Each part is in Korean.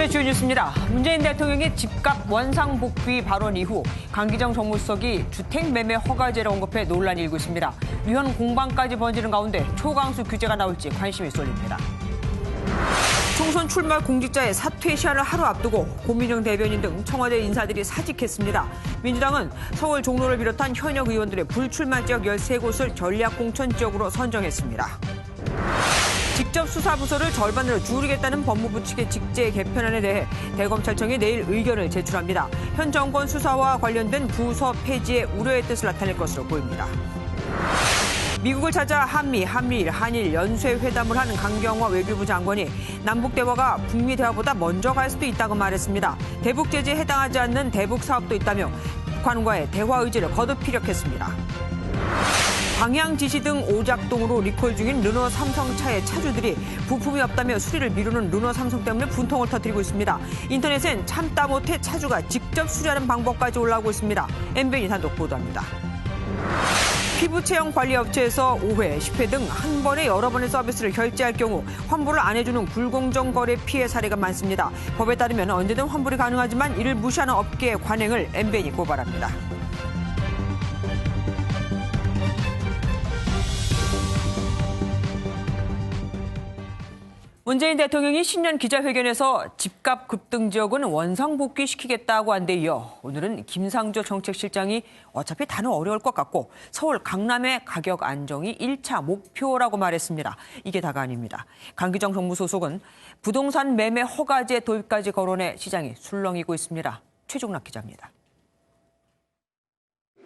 오늘의 주요 뉴스입니다. 문재인 대통령의 집값 원상복귀 발언 이후 강기정 정무수석이 주택 매매 허가제를 언급해 논란이 일고 있습니다. 위헌 공방까지 번지는 가운데 초강수 규제가 나올지 관심이 쏠립니다. 총선 출마 공직자의 사퇴 시한을 하루 앞두고 고민정 대변인 등 청와대 인사들이 사직했습니다. 민주당은 서울 종로를 비롯한 현역 의원들의 불출마 지역 13곳을 전략공천 지역으로 선정했습니다. 직접 수사 부서를 절반으로 줄이겠다는 법무부 측의 직제 개편안에 대해 대검찰청이 내일 의견을 제출합니다. 현 정권 수사와 관련된 부서 폐지에 우려의 뜻을 나타낼 것으로 보입니다. 미국을 찾아 한미, 한미일, 한일 연쇄회담을 하는 강경화 외교부 장관이 남북 대화가 북미 대화보다 먼저 갈 수도 있다고 말했습니다. 대북 제재에 해당하지 않는 대북 사업도 있다며 북한과의 대화 의지를 거듭 피력했습니다. 방향 지시 등 오작동으로 리콜 중인 르노 삼성차의 차주들이 부품이 없다며 수리를 미루는 르노 삼성 때문에 분통을 터뜨리고 있습니다. 인터넷엔 참다 못해 차주가 직접 수리하는 방법까지 올라오고 있습니다. MBN 단독 보도합니다. 피부 체형 관리 업체에서 5회, 10회 등 한 번에 여러 번의 서비스를 결제할 경우 환불을 안 해주는 불공정 거래 피해 사례가 많습니다. 법에 따르면 언제든 환불이 가능하지만 이를 무시하는 업계의 관행을 MBN이 고발합니다. 문재인 대통령이 신년 기자회견에서 집값 급등 지역은 원상복귀시키겠다고 한 데 이어 오늘은 김상조 정책실장이 어차피 다는 어려울 것 같고 서울 강남의 가격 안정이 1차 목표라고 말했습니다. 이게 다가 아닙니다. 강기정 정무 소속은 부동산 매매 허가제 도입까지 거론해 시장이 술렁이고 있습니다. 최종락 기자입니다.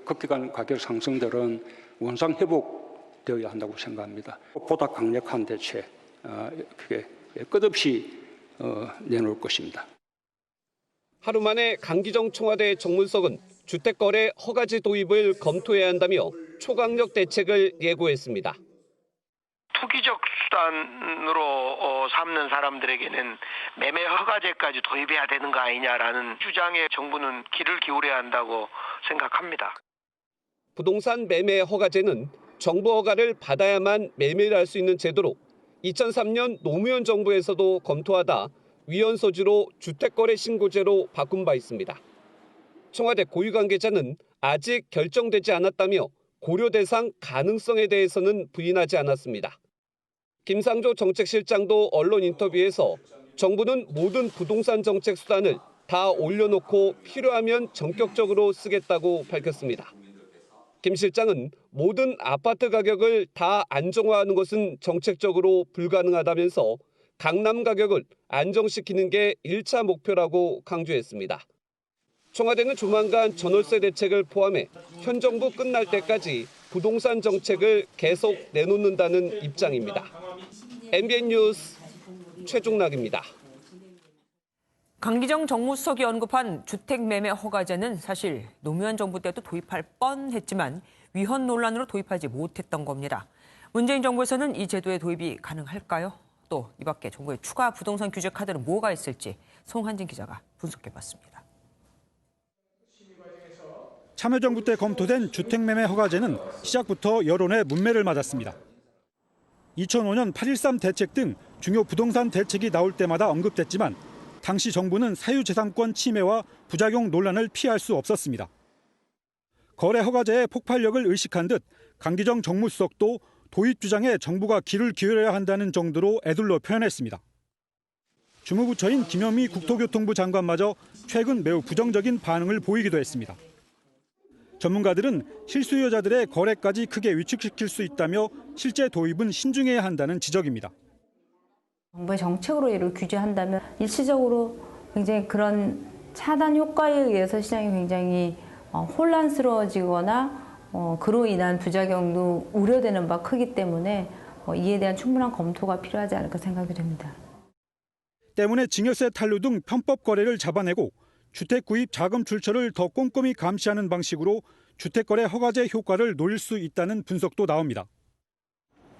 급격한 가격 상승들은 원상 회복되어야 한다고 생각합니다. 보다 강력한 대책. 그게 끝없이 내놓을 것입니다. 하루 만에 강기정 청와대 정무수석은 주택거래 허가제 도입을 검토해야 한다며 초강력 대책을 예고했습니다. 투기적 수단으로 삼는 사람들에게는 매매 허가제까지 도입해야 되는 거 아니냐라는 주장에 정부는 귀를 기울여야 한다고 생각합니다. 부동산 매매 허가제는 정부 허가를 받아야만 매매를 할 수 있는 제도로 2003년 노무현 정부에서도 검토하다 위헌 소지로 주택거래 신고제로 바꾼 바 있습니다. 청와대 고위 관계자는 아직 결정되지 않았다며 고려 대상 가능성에 대해서는 부인하지 않았습니다. 김상조 정책실장도 언론 인터뷰에서 정부는 모든 부동산 정책 수단을 다 올려놓고 필요하면 전격적으로 쓰겠다고 밝혔습니다. 김 실장은 모든 아파트 가격을 다 안정화하는 것은 정책적으로 불가능하다면서 강남 가격을 안정시키는 게 1차 목표라고 강조했습니다. 청와대는 조만간 전월세 대책을 포함해 현 정부 끝날 때까지 부동산 정책을 계속 내놓는다는 입장입니다. MBN 뉴스 최종락입니다. 강기정 정무수석이 언급한 주택매매 허가제는 사실 노무현 정부 때도 도입할 뻔했지만 위헌 논란으로 도입하지 못했던 겁니다. 문재인 정부에서는 이 제도의 도입이 가능할까요? 또 이 밖에 정부의 추가 부동산 규제 카드는 뭐가 있을지 송한진 기자가 분석해봤습니다. 참여정부 때 검토된 주택매매 허가제는 시작부터 여론의 문매를 맞았습니다. 2005년 8.13 대책 등 중요 부동산 대책이 나올 때마다 언급됐지만 당시 정부는 사유재산권 침해와 부작용 논란을 피할 수 없었습니다. 거래 허가제의 폭발력을 의식한 듯 강기정 정무수석도 도입 주장에 정부가 귀를 기울여야 한다는 정도로 애둘러 표현했습니다. 주무부처인 김현미 국토교통부 장관마저 최근 매우 부정적인 반응을 보이기도 했습니다. 전문가들은 실수요자들의 거래까지 크게 위축시킬 수 있다며 실제 도입은 신중해야 한다는 지적입니다. 정부의 정책으로 이를 규제한다면 일시적으로 굉장히 그런 차단 효과에 의해서 시장이 굉장히 혼란스러워지거나 그로 인한 부작용도 우려되는 바 크기 때문에 이에 대한 충분한 검토가 필요하지 않을까 생각이 됩니다. 때문에 증여세 탄류 등 편법 거래를 잡아내고 주택 구입 자금 출처를 더 꼼꼼히 감시하는 방식으로 주택거래 허가제 효과를 노릴 수 있다는 분석도 나옵니다.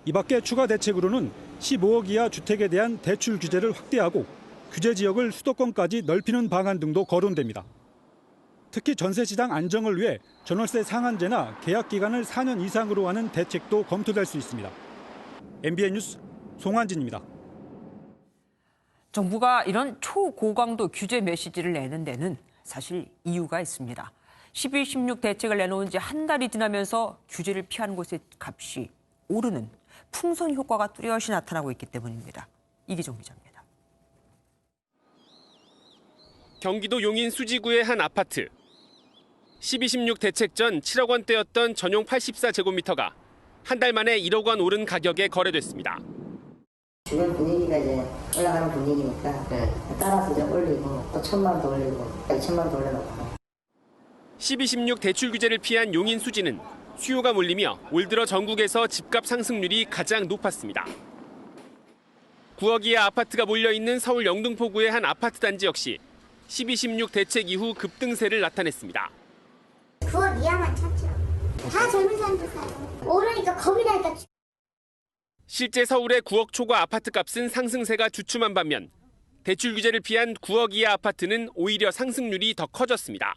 이 밖에 추가 대책으로는 15억 이하 주택에 대한 대출 규제를 확대하고 규제 지역을 수도권까지 넓히는 방안 등도 거론됩니다. 특히 전세 시장 안정을 위해 전월세 상한제나 계약 기간을 4년 이상으로 하는 대책도 검토될 수 있습니다. MBN 뉴스 송한진입니다. 정부가 이런 초고강도 규제 메시지를 내는 데는 사실 이유가 있습니다. 12.16 대책을 내놓은 지 한 달이 지나면서 규제를 피하는 곳의 값이 오르는 풍선 효과가 뚜렷이 나타나고 있기 때문입니다. 이기종 기자입니다. 경기도 용인 수지구의 한 아파트. 12.16 대책 전 7억 원대였던 전용 84제곱미터가 한 달 만에 1억 원 오른 가격에 거래됐습니다. 주변 분위기가 이제 올라가는 분위기니까 따라서 이제 올리고 또 1,000만 더 올리고 2,000만 더 올려놓고. 12.16 대출 규제를 피한 용인 수지는 수요가 몰리며 올 들어 전국에서 집값 상승률이 가장 높았습니다. 9억 이하 아파트가 몰려있는 서울 영등포구의 한 아파트 단지 역시 12.16 대책 이후 급등세를 나타냈습니다. 9억 이하만 찾죠. 다 젊은 사람들 사요. 오르니까 겁이 나니까. 실제 서울의 9억 초과 아파트 값은 상승세가 주춤한 반면 대출 규제를 피한 9억 이하 아파트는 오히려 상승률이 더 커졌습니다.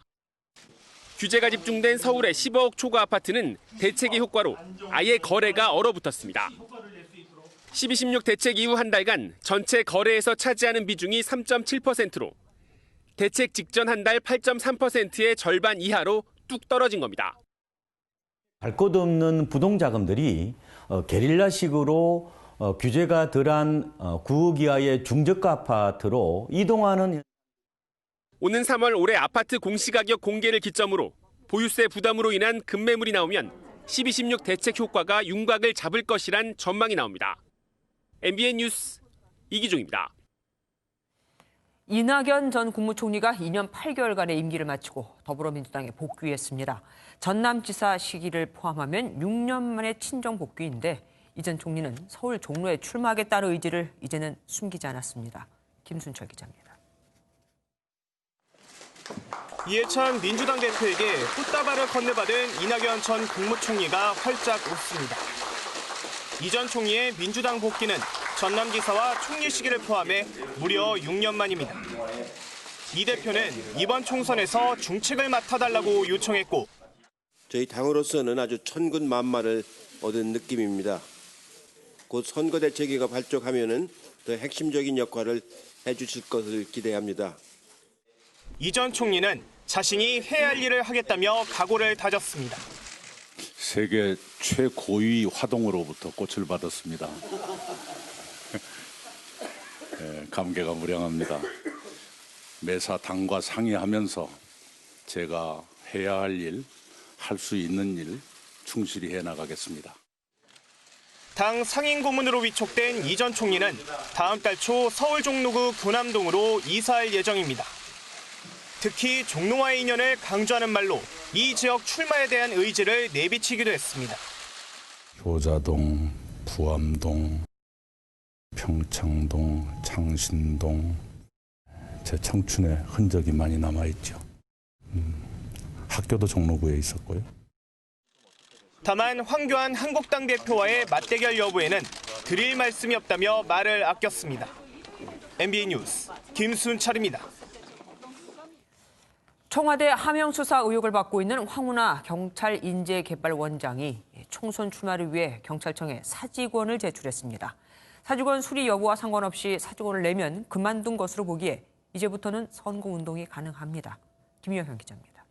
규제가 집중된 서울의 15억 초과 아파트는 대책의 효과로 아예 거래가 얼어붙었습니다. 12.16 대책 이후 한 달간 전체 거래에서 차지하는 비중이 3.7%로 대책 직전 한 달 8.3%의 절반 이하로 뚝 떨어진 겁니다. 갈 곳 없는 부동자금들이 게릴라식으로 규제가 덜한 9억 이하의 중저가 아파트로 이동하는. 오는 3월 올해 아파트 공시가격 공개를 기점으로 보유세 부담으로 인한 급매물이 나오면 12.16 대책 효과가 윤곽을 잡을 것이란 전망이 나옵니다. MBN 뉴스 이기종입니다. 이낙연 전 국무총리가 2년 8개월간의 임기를 마치고 더불어민주당에 복귀했습니다. 전남지사 시기를 포함하면 6년 만에 친정 복귀인데 이 전 총리는 서울 종로에 출마하겠다는 의지를 이제는 숨기지 않았습니다. 김순철 기자입니다. 이해찬 민주당 대표에게 꽃다발을 건네받은 이낙연 전 국무총리가 활짝 웃습니다. 이 전 총리의 민주당 복귀는 전남지사와 총리 시기를 포함해 무려 6년 만입니다. 이 대표는 이번 총선에서 중책을 맡아달라고 요청했고 저희 당으로서는 아주 천군만마를 얻은 느낌입니다. 곧 선거대책위가 발족하면은 더 핵심적인 역할을 해주실 것을 기대합니다. 이 전 총리는 자신이 해야 할 일을 하겠다며 각오를 다졌습니다. 세계 최고위 화동으로부터 꽃을 받았습니다. 감개가 무량합니다. 매사 당과 상의하면서 제가 해야 할 일, 할 수 있는 일 충실히 해나가겠습니다. 당 상임고문으로 위촉된 이 전 총리는 다음 달 초 서울 종로구 군암동으로 이사할 예정입니다. 특히 종로와의 인연을 강조하는 말로 이 지역 출마에 대한 의지를 내비치기도 했습니다. 효자동, 부암동, 평창동, 창신동, 제 청춘의 흔적이 많이 남아있죠. 학교도 종로구에 있었고요. 다만 황교안 한국당 대표와의 맞대결 여부에는 드릴 말씀이 없다며 말을 아꼈습니다. MBN 뉴스 김순철입니다. 청와대 하명 수사 의혹을 받고 있는 황운하 경찰 인재개발원장이 총선 출마를 위해 경찰청에 사직원을 제출했습니다. 사직원 수리 여부와 상관없이 사직원을 내면 그만둔 것으로 보기에 이제부터는 선거운동이 가능합니다. 김여현 기자입니다.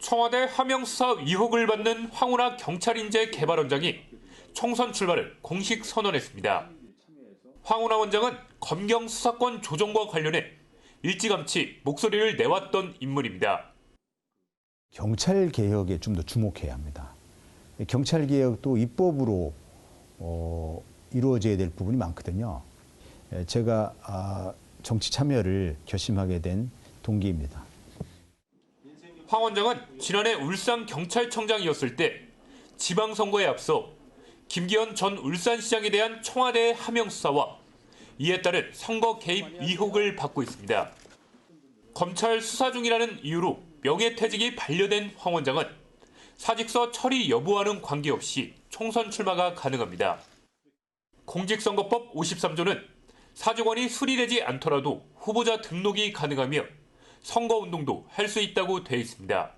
청와대 하명 수사 의혹을 받는 황운하 경찰인재개발원장이 총선 출마를 공식 선언했습니다. 황운하 원장은 검경 수사권 조정과 관련해 일찌감치 목소리를 내왔던 인물입니다. 경찰개혁에 좀 더 주목해야 합니다. 경찰개혁도 입법으로 이루어져야 될 부분이 많거든요. 제가 정치 참여를 결심하게 된 동기입니다. 황 원장은 지난해 울산경찰청장이었을 때 지방선거에 앞서 김기현 전 울산시장에 대한 청와대의 하명 수사와 이에 따른 선거 개입 의혹을 받고 있습니다. 검찰 수사 중이라는 이유로 명예퇴직이 반려된 황 원장은 사직서 처리 여부와는 관계없이 총선 출마가 가능합니다. 공직선거법 53조는 사직원이 수리되지 않더라도 후보자 등록이 가능하며 선거운동도 할 수 있다고 돼 있습니다.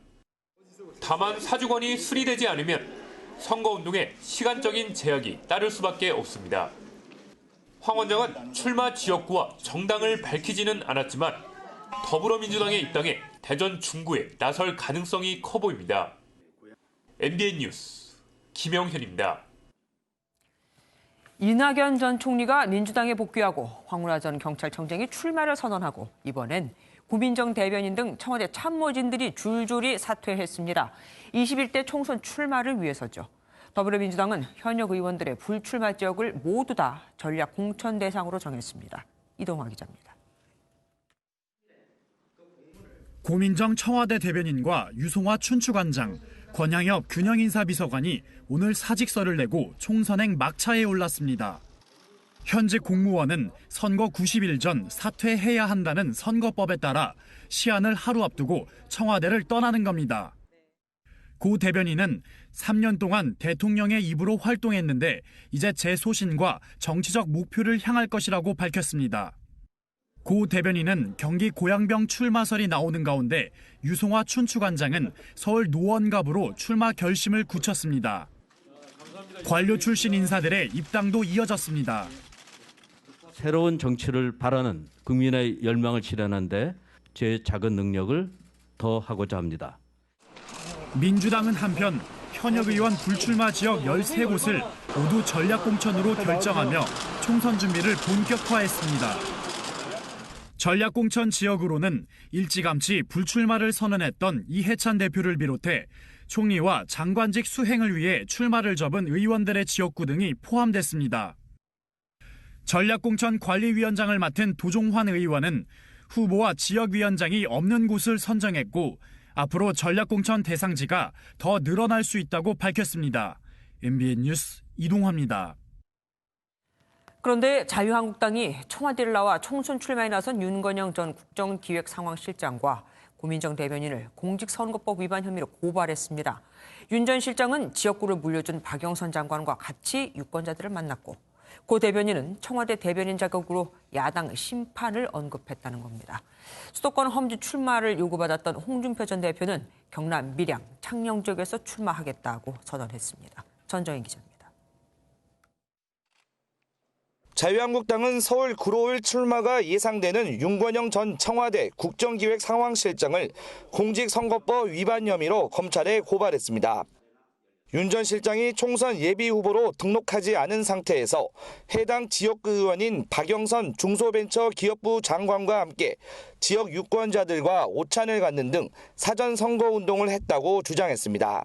다만 사직원이 수리되지 않으면 선거운동에 시간적인 제약이 따를 수밖에 없습니다. 황 원장은 출마 지역구와 정당을 밝히지는 않았지만 더불어민주당의 입당에 대전 중구에 나설 가능성이 커 보입니다. MBN 뉴스 김영현입니다. 이낙연 전 총리가 민주당에 복귀하고 황운하 전 경찰청장이 출마를 선언하고 이번엔 고민정 대변인 등 청와대 참모진들이 줄줄이 사퇴했습니다. 21대 총선 출마를 위해서죠. 더불어민주당은 현역 의원들의 불출마 지역을 모두 다 전략 공천 대상으로 정했습니다. 이동화 기자입니다. 고민정 청와대 대변인과 유송화 춘추관장, 권양엽 균형인사비서관이 오늘 사직서를 내고 총선행 막차에 올랐습니다. 현직 공무원은 선거 90일 전 사퇴해야 한다는 선거법에 따라 시한을 하루 앞두고 청와대를 떠나는 겁니다. 고 대변인은 3년 동안 대통령의 입으로 활동했는데 이제 제 소신과 정치적 목표를 향할 것이라고 밝혔습니다. 고 대변인은 경기 고양병 출마설이 나오는 가운데 유송화 춘추관장은 서울 노원갑으로 출마 결심을 굳혔습니다. 관료 출신 인사들의 입당도 이어졌습니다. 새로운 정치를 바라는 국민의 열망을 실현하는 데 제 작은 능력을 더하고자 합니다. 민주당은 한편 현역 의원 불출마 지역 13곳을 모두 전략공천으로 결정하며 총선 준비를 본격화했습니다. 전략공천 지역으로는 일찌감치 불출마를 선언했던 이해찬 대표를 비롯해 총리와 장관직 수행을 위해 출마를 접은 의원들의 지역구 등이 포함됐습니다. 전략공천 관리위원장을 맡은 도종환 의원은 후보와 지역위원장이 없는 곳을 선정했고 앞으로 전략공천 대상지가 더 늘어날 수 있다고 밝혔습니다. MBN 뉴스 이동화입니다. 그런데 자유한국당이 청와대를 나와 총선 출마에 나선 윤건영 전 국정기획상황실장과 고민정 대변인을 공직선거법 위반 혐의로 고발했습니다. 윤 전 실장은 지역구를 물려준 박영선 장관과 같이 유권자들을 만났고 고 대변인은 청와대 대변인 자격으로 야당 심판을 언급했다는 겁니다. 수도권 험지 출마를 요구받았던 홍준표 전 대표는 경남 밀양, 창녕 지역에서 출마하겠다고 선언했습니다. 전정인 기자입니다. 자유한국당은 서울 구로을 출마가 예상되는 윤건영 전 청와대 국정기획상황실장을 공직선거법 위반 혐의로 검찰에 고발했습니다. 윤 전 실장이 총선 예비후보로 등록하지 않은 상태에서 해당 지역구 의원인 박영선 중소벤처기업부 장관과 함께 지역 유권자들과 오찬을 갖는 등 사전 선거운동을 했다고 주장했습니다.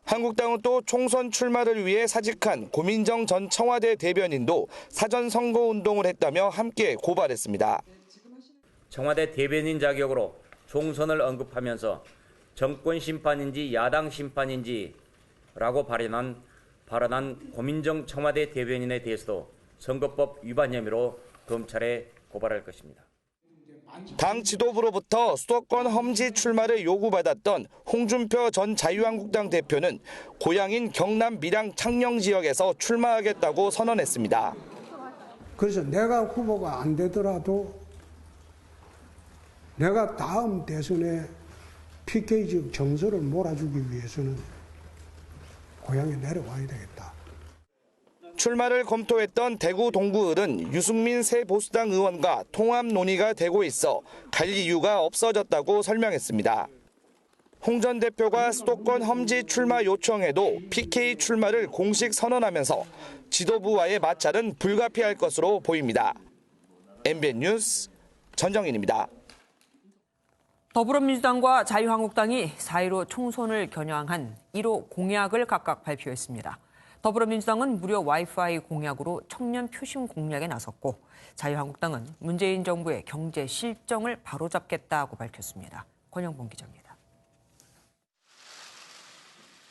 한국당은 또 총선 출마를 위해 사직한 고민정 전 청와대 대변인도 사전 선거운동을 했다며 함께 고발했습니다. 청와대 대변인 자격으로 총선을 언급하면서 정권 심판인지 야당 심판인지라고 발언한 고민정 청와대 대변인에 대해서도 선거법 위반 혐의로 검찰에 고발할 것입니다. 당 지도부로부터 수도권 험지 출마를 요구받았던 홍준표 전 자유한국당 대표는 고향인 경남 밀양 창녕 지역에서 출마하겠다고 선언했습니다. 그래서 내가 후보가 안 되더라도 내가 다음 대선에 PK 지역 정서를 몰아주기 위해서는 고향에 내려와야 되겠다. 출마를 검토했던 대구 동구을은 유승민 새 보수당 의원과 통합 논의가 되고 있어 갈 이유가 없어졌다고 설명했습니다. 홍 전 대표가 수도권 험지 출마 요청에도 PK 출마를 공식 선언하면서 지도부와의 마찰은 불가피할 것으로 보입니다. MBN 뉴스 전정인입니다. 더불어민주당과 자유한국당이 4.15 총선을 겨냥한 1호 공약을 각각 발표했습니다. 더불어민주당은 무료 와이파이 공약으로 청년 표심 공략에 나섰고 자유한국당은 문재인 정부의 경제 실정을 바로잡겠다고 밝혔습니다. 권영봉 기자입니다.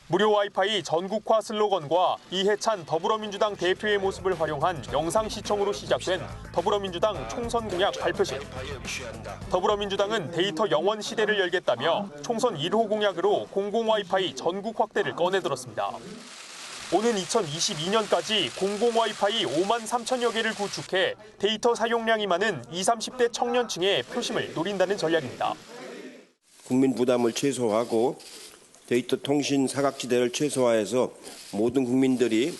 무료 와이파이 전국화 슬로건과 이해찬 더불어민주당 대표의 모습을 활용한 영상 시청으로 시작된 더불어민주당 총선 공약 발표식. 더불어민주당은 데이터 영원 시대를 열겠다며 총선 1호 공약으로 공공 와이파이 전국 확대를 꺼내들었습니다. 오는 2022년까지 공공 와이파이 5만 3천여 개를 구축해 데이터 사용량이 많은 20, 30대 청년층의 표심을 노린다는 전략입니다. 국민 부담을 최소화하고 데이터 통신 사각지대를 최소화해서 모든 국민들이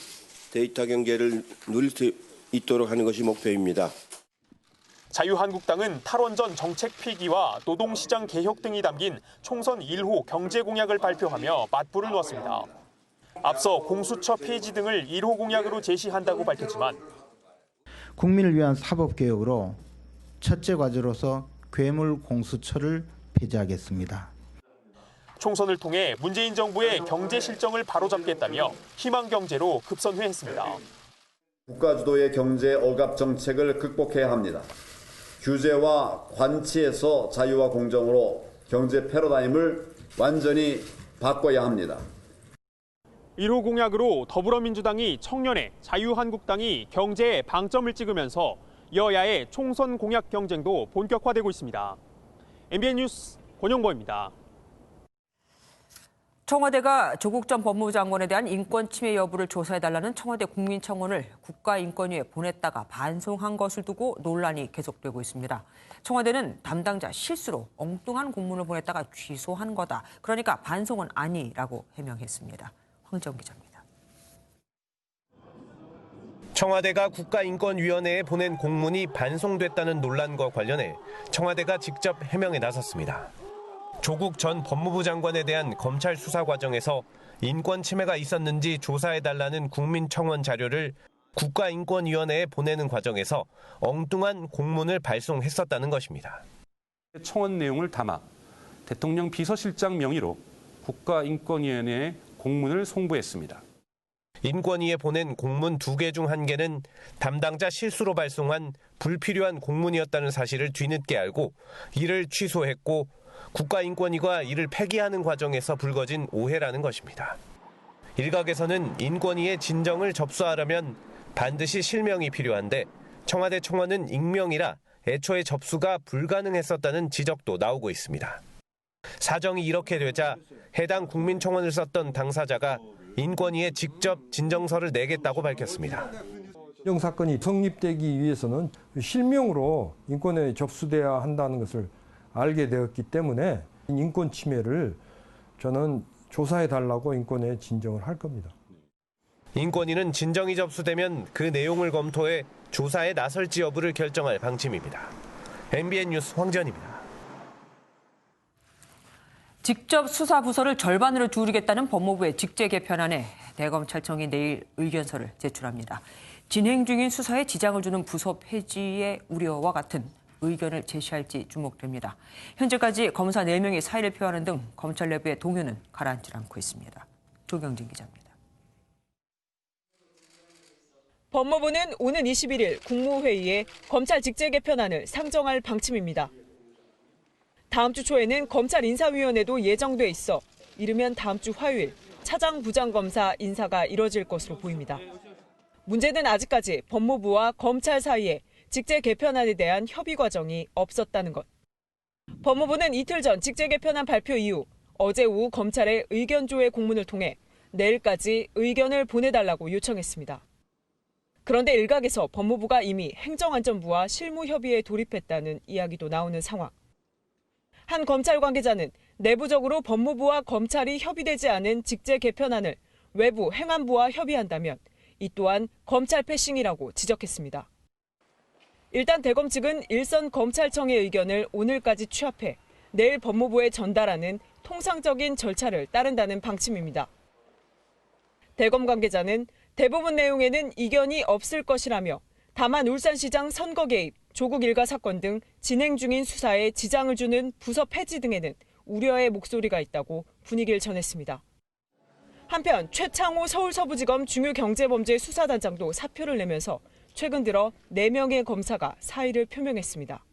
데이터 경제를 누릴 수 있도록 하는 것이 목표입니다. 자유한국당은 탈원전 정책 필기와 노동시장 개혁 등이 담긴 총선 1호 경제 공약을 발표하며 맞불을 놓았습니다. 앞서 공수처 폐지 등을 1호 공약으로 제시한다고 밝혔지만 국민을 위한 사법개혁으로 첫째 과제로서 괴물 공수처를 폐지하겠습니다. 총선을 통해 문재인 정부의 경제 실정을 바로잡겠다며 희망경제로 급선회했습니다. 국가 주도의 경제 억압 정책을 극복해야 합니다. 규제와 관치에서 자유와 공정으로 경제 패러다임을 완전히 바꿔야 합니다. 1호 공약으로 더불어민주당이 청년에, 자유한국당이 경제에 방점을 찍으면서 여야의 총선 공약 경쟁도 본격화되고 있습니다. MBN 뉴스 권영보입니다. 청와대가 조국 전 법무부 장관에 대한 인권 침해 여부를 조사해달라는 청와대 국민청원을 국가인권위에 보냈다가 반송한 것을 두고 논란이 계속되고 있습니다. 청와대는 담당자 실수로 엉뚱한 공문을 보냈다가 취소한 거다. 그러니까 반송은 아니라고 해명했습니다. 황정 기자입니다. 청와대가 국가인권위원회에 보낸 공문이 반송됐다는 논란과 관련해 청와대가 직접 해명에 나섰습니다. 조국 전 법무부 장관에 대한 검찰 수사 과정에서 인권 침해가 있었는지 조사해달라는 국민청원 자료를 국가인권위원회에 보내는 과정에서 엉뚱한 공문을 발송했었다는 것입니다. 청원 내용을 담아 대통령 비서실장 명의로 국가인권위원회에 공문을 송부했습니다. 인권위에 보낸 공문 2개 중 1개는 담당자 실수로 발송한 불필요한 공문이었다는 사실을 뒤늦게 알고 이를 취소했고 국가인권위가 이를 폐기하는 과정에서 불거진 오해라는 것입니다. 일각에서는 인권위의 진정을 접수하려면 반드시 실명이 필요한데 청와대 청원은 익명이라 애초에 접수가 불가능했었다는 지적도 나오고 있습니다. 사정이 이렇게 되자 해당 국민청원을 썼던 당사자가 인권위에 직접 진정서를 내겠다고 밝혔습니다. 사건이 성립되기 위해서는 실명으로 인권에 접수돼야 한다는 것을 알게 되었기 때문에 인권 침해를 저는 조사해달라고 인권에 진정을 할 겁니다. 인권위는 진정이 접수되면 그 내용을 검토해 조사에 나설지 여부를 결정할 방침입니다. MBN 뉴스 황지연입니다. 직접 수사 부서를 절반으로 줄이겠다는 법무부의 직제 개편안에 대검찰청이 내일 의견서를 제출합니다. 진행 중인 수사에 지장을 주는 부서 폐지의 우려와 같은 의견을 제시할지 주목됩니다. 현재까지 검사 4명이 사의를 표하는 등 검찰 내부의 동요는 가라앉지 않고 있습니다. 조경진 기자입니다. 법무부는 오는 21일 국무회의에 검찰 직제 개편안을 상정할 방침입니다. 다음 주 초에는 검찰 인사위원회도 예정돼 있어 이르면 다음 주 화요일 차장 부장검사 인사가 이뤄질 것으로 보입니다. 문제는 아직까지 법무부와 검찰 사이에 직제 개편안에 대한 협의 과정이 없었다는 것. 법무부는 이틀 전 직제 개편안 발표 이후 어제 오후 검찰에 의견 조회 공문을 통해 내일까지 의견을 보내달라고 요청했습니다. 그런데 일각에서 법무부가 이미 행정안전부와 실무 협의에 돌입했다는 이야기도 나오는 상황. 한 검찰 관계자는 내부적으로 법무부와 검찰이 협의되지 않은 직제 개편안을 외부 행안부와 협의한다면 이 또한 검찰 패싱이라고 지적했습니다. 일단 대검 측은 일선 검찰청의 의견을 오늘까지 취합해 내일 법무부에 전달하는 통상적인 절차를 따른다는 방침입니다. 대검 관계자는 대부분 내용에는 이견이 없을 것이라며 다만 울산시장 선거 개입, 조국 일가 사건 등 진행 중인 수사에 지장을 주는 부서 폐지 등에는 우려의 목소리가 있다고 분위기를 전했습니다. 한편 최창호 서울서부지검 중요경제범죄수사단장도 사표를 내면서 최근 들어 4명의 검사가 사의를 표명했습니다.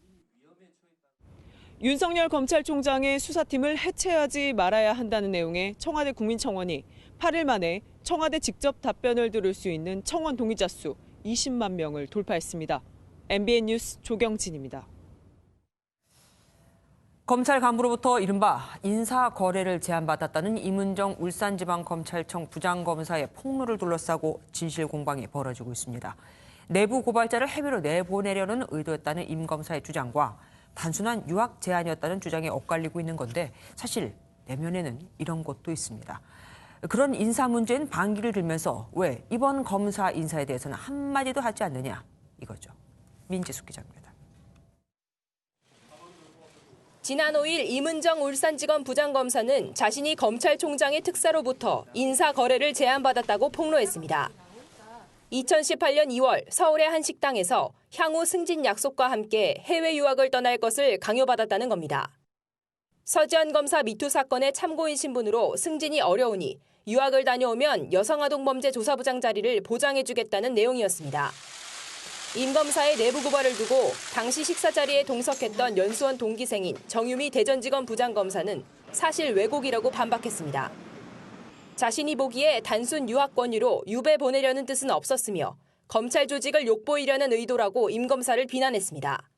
윤석열 검찰총장의 수사팀을 해체하지 말아야 한다는 내용의 청와대 국민청원이 8일 만에 청와대 직접 답변을 들을 수 있는 청원 동의자 수 20만 명을 돌파했습니다. MBN 뉴스 조경진입니다. 검찰 간부로부터 이른바 인사거래를 제안받았다는 임은정 울산지방검찰청 부장검사의 폭로를 둘러싸고 진실공방이 벌어지고 있습니다. 내부 고발자를 해외로 내보내려는 의도였다는 임 검사의 주장과 단순한 유학 제안이었다는 주장이 엇갈리고 있는 건데 사실 내면에는 이런 것도 있습니다. 그런 인사 문제엔 반기를 들면서 왜 이번 검사 인사에 대해서는 한마디도 하지 않느냐 이거죠. 민지숙 기자입니다. 지난 5일 임은정 울산지검 부장검사는 자신이 검찰총장의 특사로부터 인사 거래를 제안받았다고 폭로했습니다. 2018년 2월 서울의 한 식당에서 향후 승진 약속과 함께 해외 유학을 떠날 것을 강요받았다는 겁니다. 서지현 검사 미투 사건의 참고인 신분으로 승진이 어려우니 유학을 다녀오면 여성아동범죄조사부장 자리를 보장해주겠다는 내용이었습니다. 임 검사의 내부 고발을 두고 당시 식사 자리에 동석했던 연수원 동기생인 정유미 대전지검 부장검사는 사실 왜곡이라고 반박했습니다. 자신이 보기에 단순 유학 권유로 유배 보내려는 뜻은 없었으며 검찰 조직을 욕보이려는 의도라고 임 검사를 비난했습니다.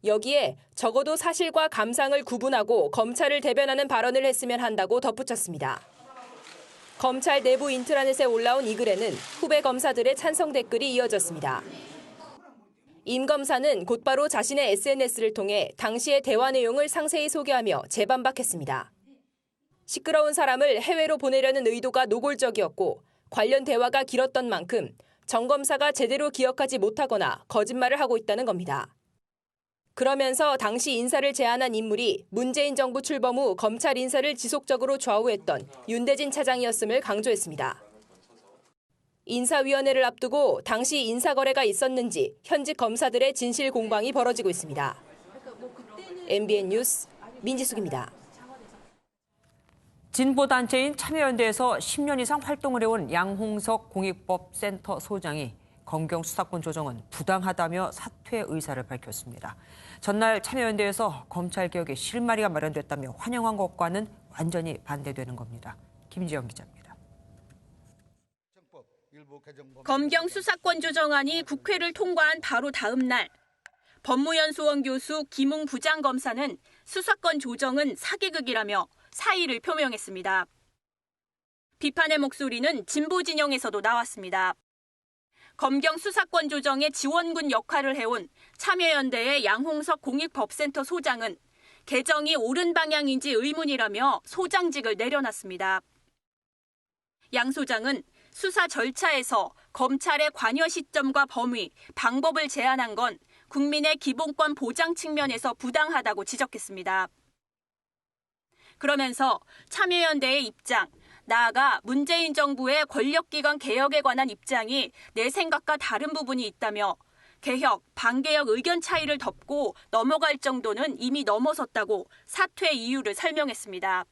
여기에 적어도 사실과 감상을 구분하고 검찰을 대변하는 발언을 했으면 한다고 덧붙였습니다. 검찰 내부 인트라넷에 올라온 이 글에는 후배 검사들의 찬성 댓글이 이어졌습니다. 임 검사는 곧바로 자신의 SNS를 통해 당시의 대화 내용을 상세히 소개하며 재반박했습니다. 시끄러운 사람을 해외로 보내려는 의도가 노골적이었고 관련 대화가 길었던 만큼 정 검사가 제대로 기억하지 못하거나 거짓말을 하고 있다는 겁니다. 그러면서 당시 인사를 제안한 인물이 문재인 정부 출범 후 검찰 인사를 지속적으로 좌우했던 윤대진 차장이었음을 강조했습니다. 인사위원회를 앞두고 당시 인사거래가 있었는지 현직 검사들의 진실 공방이 벌어지고 있습니다. MBN 뉴스 민지숙입니다. 진보단체인 참여연대에서 10년 이상 활동을 해온 양홍석 공익법센터 소장이 검경 수사권 조정은 부당하다며 사퇴 의사를 밝혔습니다. 전날 참여연대에서 검찰개혁의 실마리가 마련됐다며 환영한 것과는 완전히 반대되는 겁니다. 김지영 기자입니다. 검경 수사권 조정안이 국회를 통과한 바로 다음 날 법무연수원 교수 김웅 부장검사는 수사권 조정은 사기극이라며 사의를 표명했습니다. 비판의 목소리는 진보 진영에서도 나왔습니다. 검경 수사권 조정의 지원군 역할을 해온 참여연대의 양홍석 공익법센터 소장은 개정이 옳은 방향인지 의문이라며 소장직을 내려놨습니다. 양 소장은 수사 절차에서 검찰의 관여 시점과 범위, 방법을 제한한 건 국민의 기본권 보장 측면에서 부당하다고 지적했습니다. 그러면서 참여연대의 입장, 나아가 문재인 정부의 권력기관 개혁에 관한 입장이 내 생각과 다른 부분이 있다며 개혁, 반개혁 의견 차이를 덮고 넘어갈 정도는 이미 넘어섰다고 사퇴 이유를 설명했습니다.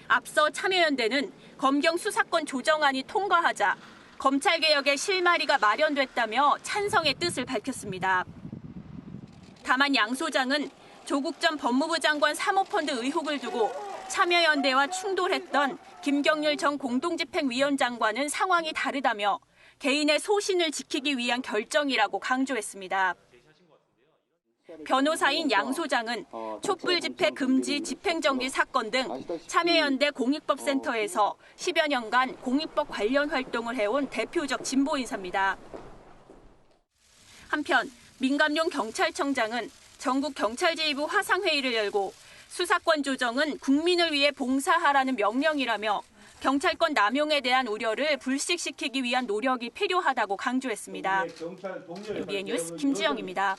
앞서 참여연대는 검경 수사권 조정안이 통과하자 검찰개혁의 실마리가 마련됐다며 찬성의 뜻을 밝혔습니다. 다만 양 소장은 조국 전 법무부 장관 사모펀드 의혹을 두고 참여연대와 충돌했던 김경률 전 공동집행위원장과는 상황이 다르다며 개인의 소신을 지키기 위한 결정이라고 강조했습니다. 변호사인 양 소장은 촛불 집회 금지 집행정지 사건 등 참여연대 공익법센터에서 10여 년간 공익법 관련 활동을 해온 대표적 진보 인사입니다. 한편 민감용 경찰청장은 전국 경찰지휘부 화상회의를 열고 수사권 조정은 국민을 위해 봉사하라는 명령이라며 경찰권 남용에 대한 우려를 불식시키기 위한 노력이 필요하다고 강조했습니다. MBN 뉴스 김지영입니다.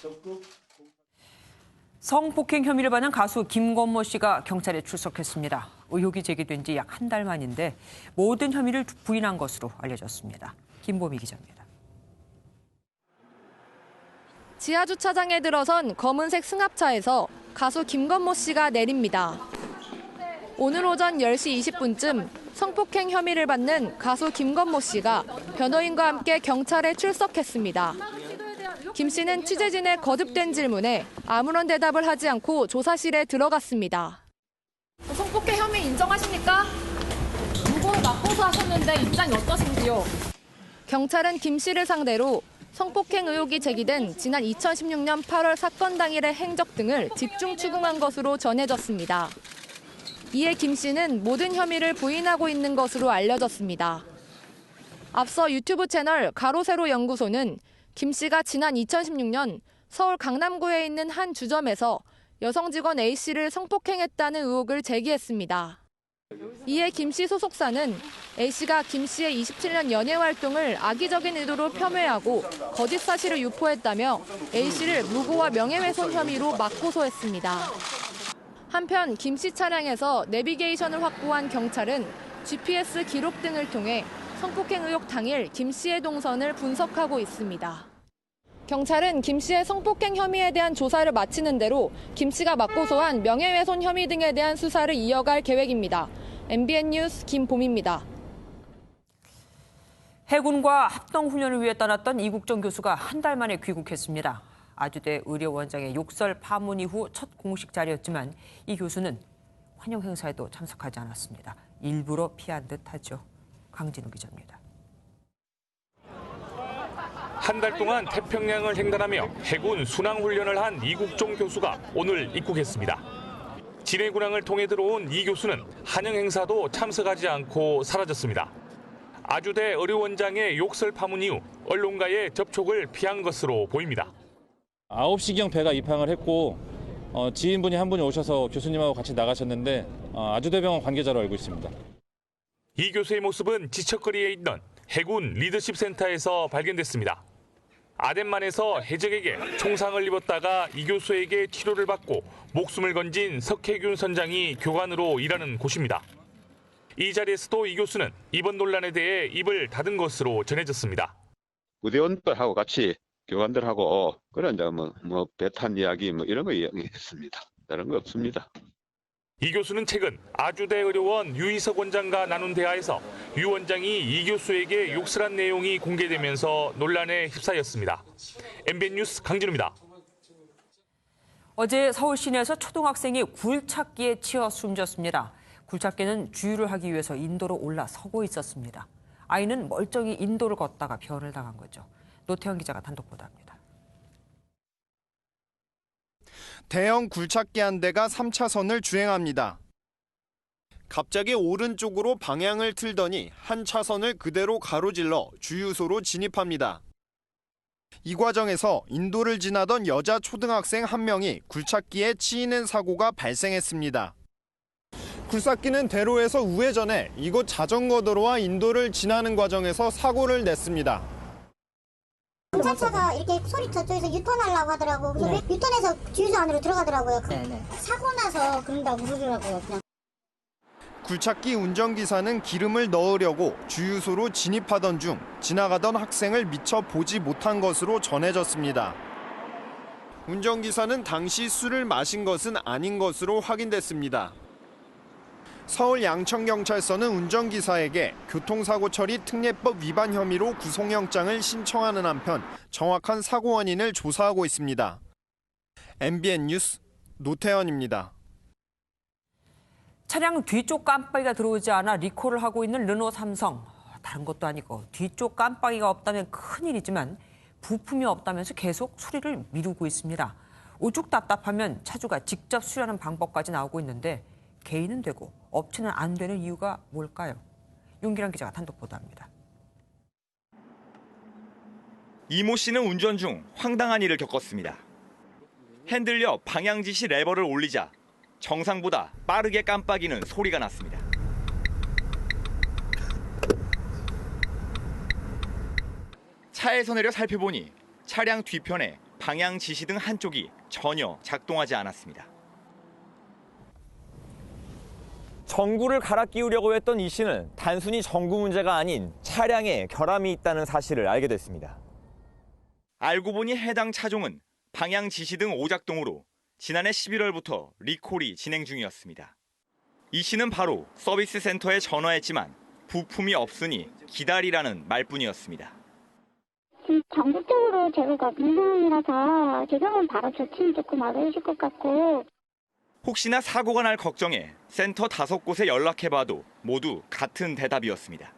성폭행 혐의를 받는 가수 김건모 씨가 경찰에 출석했습니다. 의혹이 제기된 지 약 한 달 만인데 모든 혐의를 부인한 것으로 알려졌습니다. 김보미 기자입니다. 지하주차장에 들어선 검은색 승합차에서 가수 김건모 씨가 내립니다. 오늘 오전 10시 20분쯤 성폭행 혐의를 받는 가수 김건모 씨가 변호인과 함께 경찰에 출석했습니다. 김 씨는 취재진의 거듭된 질문에 아무런 대답을 하지 않고 조사실에 들어갔습니다. 성폭행 혐의 인정하십니까? 무고를 맞고서 하셨는데 입장이 어떠신지요? 경찰은 김 씨를 상대로 성폭행 의혹이 제기된 지난 2016년 8월 사건 당일의 행적 등을 집중 추궁한 것으로 전해졌습니다. 이에 김 씨는 모든 혐의를 부인하고 있는 것으로 알려졌습니다. 앞서 유튜브 채널 가로세로 연구소는 김 씨가 지난 2016년 서울 강남구에 있는 한 주점에서 여성 직원 A 씨를 성폭행했다는 의혹을 제기했습니다. 이에 김 씨 소속사는 A씨가 김 씨의 27년 연애 활동을 악의적인 의도로 폄훼하고 거짓 사실을 유포했다며 A씨를 무고와 명예훼손 혐의로 맞고소했습니다. 한편 김 씨 차량에서 내비게이션을 확보한 경찰은 GPS 기록 등을 통해 성폭행 의혹 당일 김 씨의 동선을 분석하고 있습니다. 경찰은 김 씨의 성폭행 혐의에 대한 조사를 마치는 대로 김 씨가 맞고소한 명예훼손 혐의 등에 대한 수사를 이어갈 계획입니다. MBN 뉴스 김봄입니다. 해군과 합동훈련을 위해 떠났던 이국정 교수가 한 달 만에 귀국했습니다. 아주대 의료원장의 욕설 파문 이후 첫 공식 자리였지만 이 교수는 환영 행사에도 참석하지 않았습니다. 일부러 피한 듯하죠. 강진우 기자입니다. 한 달 동안 태평양을 횡단하며 해군 순항훈련을 한 이국종 교수가 오늘 입국했습니다. 진해군항을 통해 들어온 이 교수는 환영 행사도 참석하지 않고 사라졌습니다. 아주대 의료원장의 욕설 파문 이후 언론과의 접촉을 피한 것으로 보입니다. 9시경 배가 입항을 했고 지인분이 한 분이 오셔서 교수님하고 같이 나가셨는데 아주대병원 관계자로 알고 있습니다. 이 교수의 모습은 지척거리에 있던 해군 리더십 센터에서 발견됐습니다. 아덴만에서 해적에게 총상을 입었다가 이 교수에게 치료를 받고 목숨을 건진 석혜균 선장이 교관으로 일하는 곳입니다. 이 자리에서도 이 교수는 이번 논란에 대해 입을 닫은 것으로 전해졌습니다. 의대원들하고 같이 교관들하고 그런 배탄 이야기 이런 거 이야기했습니다. 다른 거 없습니다. 이 교수는 최근 아주대 의료원 유희석 원장과 나눈 대화에서 유 원장이 이 교수에게 욕설한 내용이 공개되면서 논란에 휩싸였습니다. MBN 뉴스 강진우입니다. 어제 서울 시내에서 초등학생이 굴착기에 치여 숨졌습니다. 굴착기는 주유를 하기 위해서 인도로 올라서고 있었습니다. 아이는 멀쩡히 인도를 걷다가 변을 당한 거죠. 노태현 기자가 단독 보도합니다. 대형 굴착기 한 대가 3차선을 주행합니다. 갑자기 오른쪽으로 방향을 틀더니 한 차선을 그대로 가로질러 주유소로 진입합니다. 이 과정에서 인도를 지나던 여자 초등학생 한 명이 굴착기에 치이는 사고가 발생했습니다. 굴삭기는 대로에서 우회전해 이곳 자전거 도로와 인도를 지나는 과정에서 사고를 냈습니다. 경찰차가 이렇게 소리 저쪽에서 유턴하려고 하더라고. 그래서 유턴해서 주유소 안으로 들어가더라고요. 사고 나서 그런다고 그러더라고요. 그냥. 굴착기 운전기사는 기름을 넣으려고 주유소로 진입하던 중 지나가던 학생을 미처 보지 못한 것으로 전해졌습니다. 운전기사는 당시 술을 마신 것은 아닌 것으로 확인됐습니다. 서울 양천경찰서는 운전기사에게 교통사고 처리 특례법 위반 혐의로 구속영장을 신청하는 한편 정확한 사고 원인을 조사하고 있습니다. MBN 뉴스 노태현입니다. 차량 뒤쪽 깜빡이가 들어오지 않아 리콜을 하고 있는 르노 삼성. 다른 것도 아니고 뒤쪽 깜빡이가 없다면 큰일이지만 부품이 없다면서 계속 수리를 미루고 있습니다. 오죽 답답하면 차주가 직접 수리하는 방법까지 나오고 있는데 개인은 되고 업체는 안 되는 이유가 뭘까요? 윤기란 기자가 단독 보도합니다. 이모 씨는 운전 중 황당한 일을 겪었습니다. 핸들려 방향 지시 레버를 올리자 정상보다 빠르게 깜빡이는 소리가 났습니다. 차에서 내려 살펴보니 차량 뒤편에 방향 지시 등 한쪽이 전혀 작동하지 않았습니다. 전구를 갈아 끼우려고 했던 이 씨는 단순히 전구 문제가 아닌 차량에 결함이 있다는 사실을 알게 됐습니다. 알고 보니 해당 차종은 방향 지시 등 오작동으로 지난해 11월부터 리콜이 진행 중이었습니다. 이 씨는 바로 서비스 센터에 전화했지만 부품이 없으니 기다리라는 말뿐이었습니다. 전국적으로 제거가 불능이라서 지금은 바로 조치는 조금 어려우실 것 같고. 혹시나 사고가 날 걱정에 센터 5곳에 연락해봐도 모두 같은 대답이었습니다.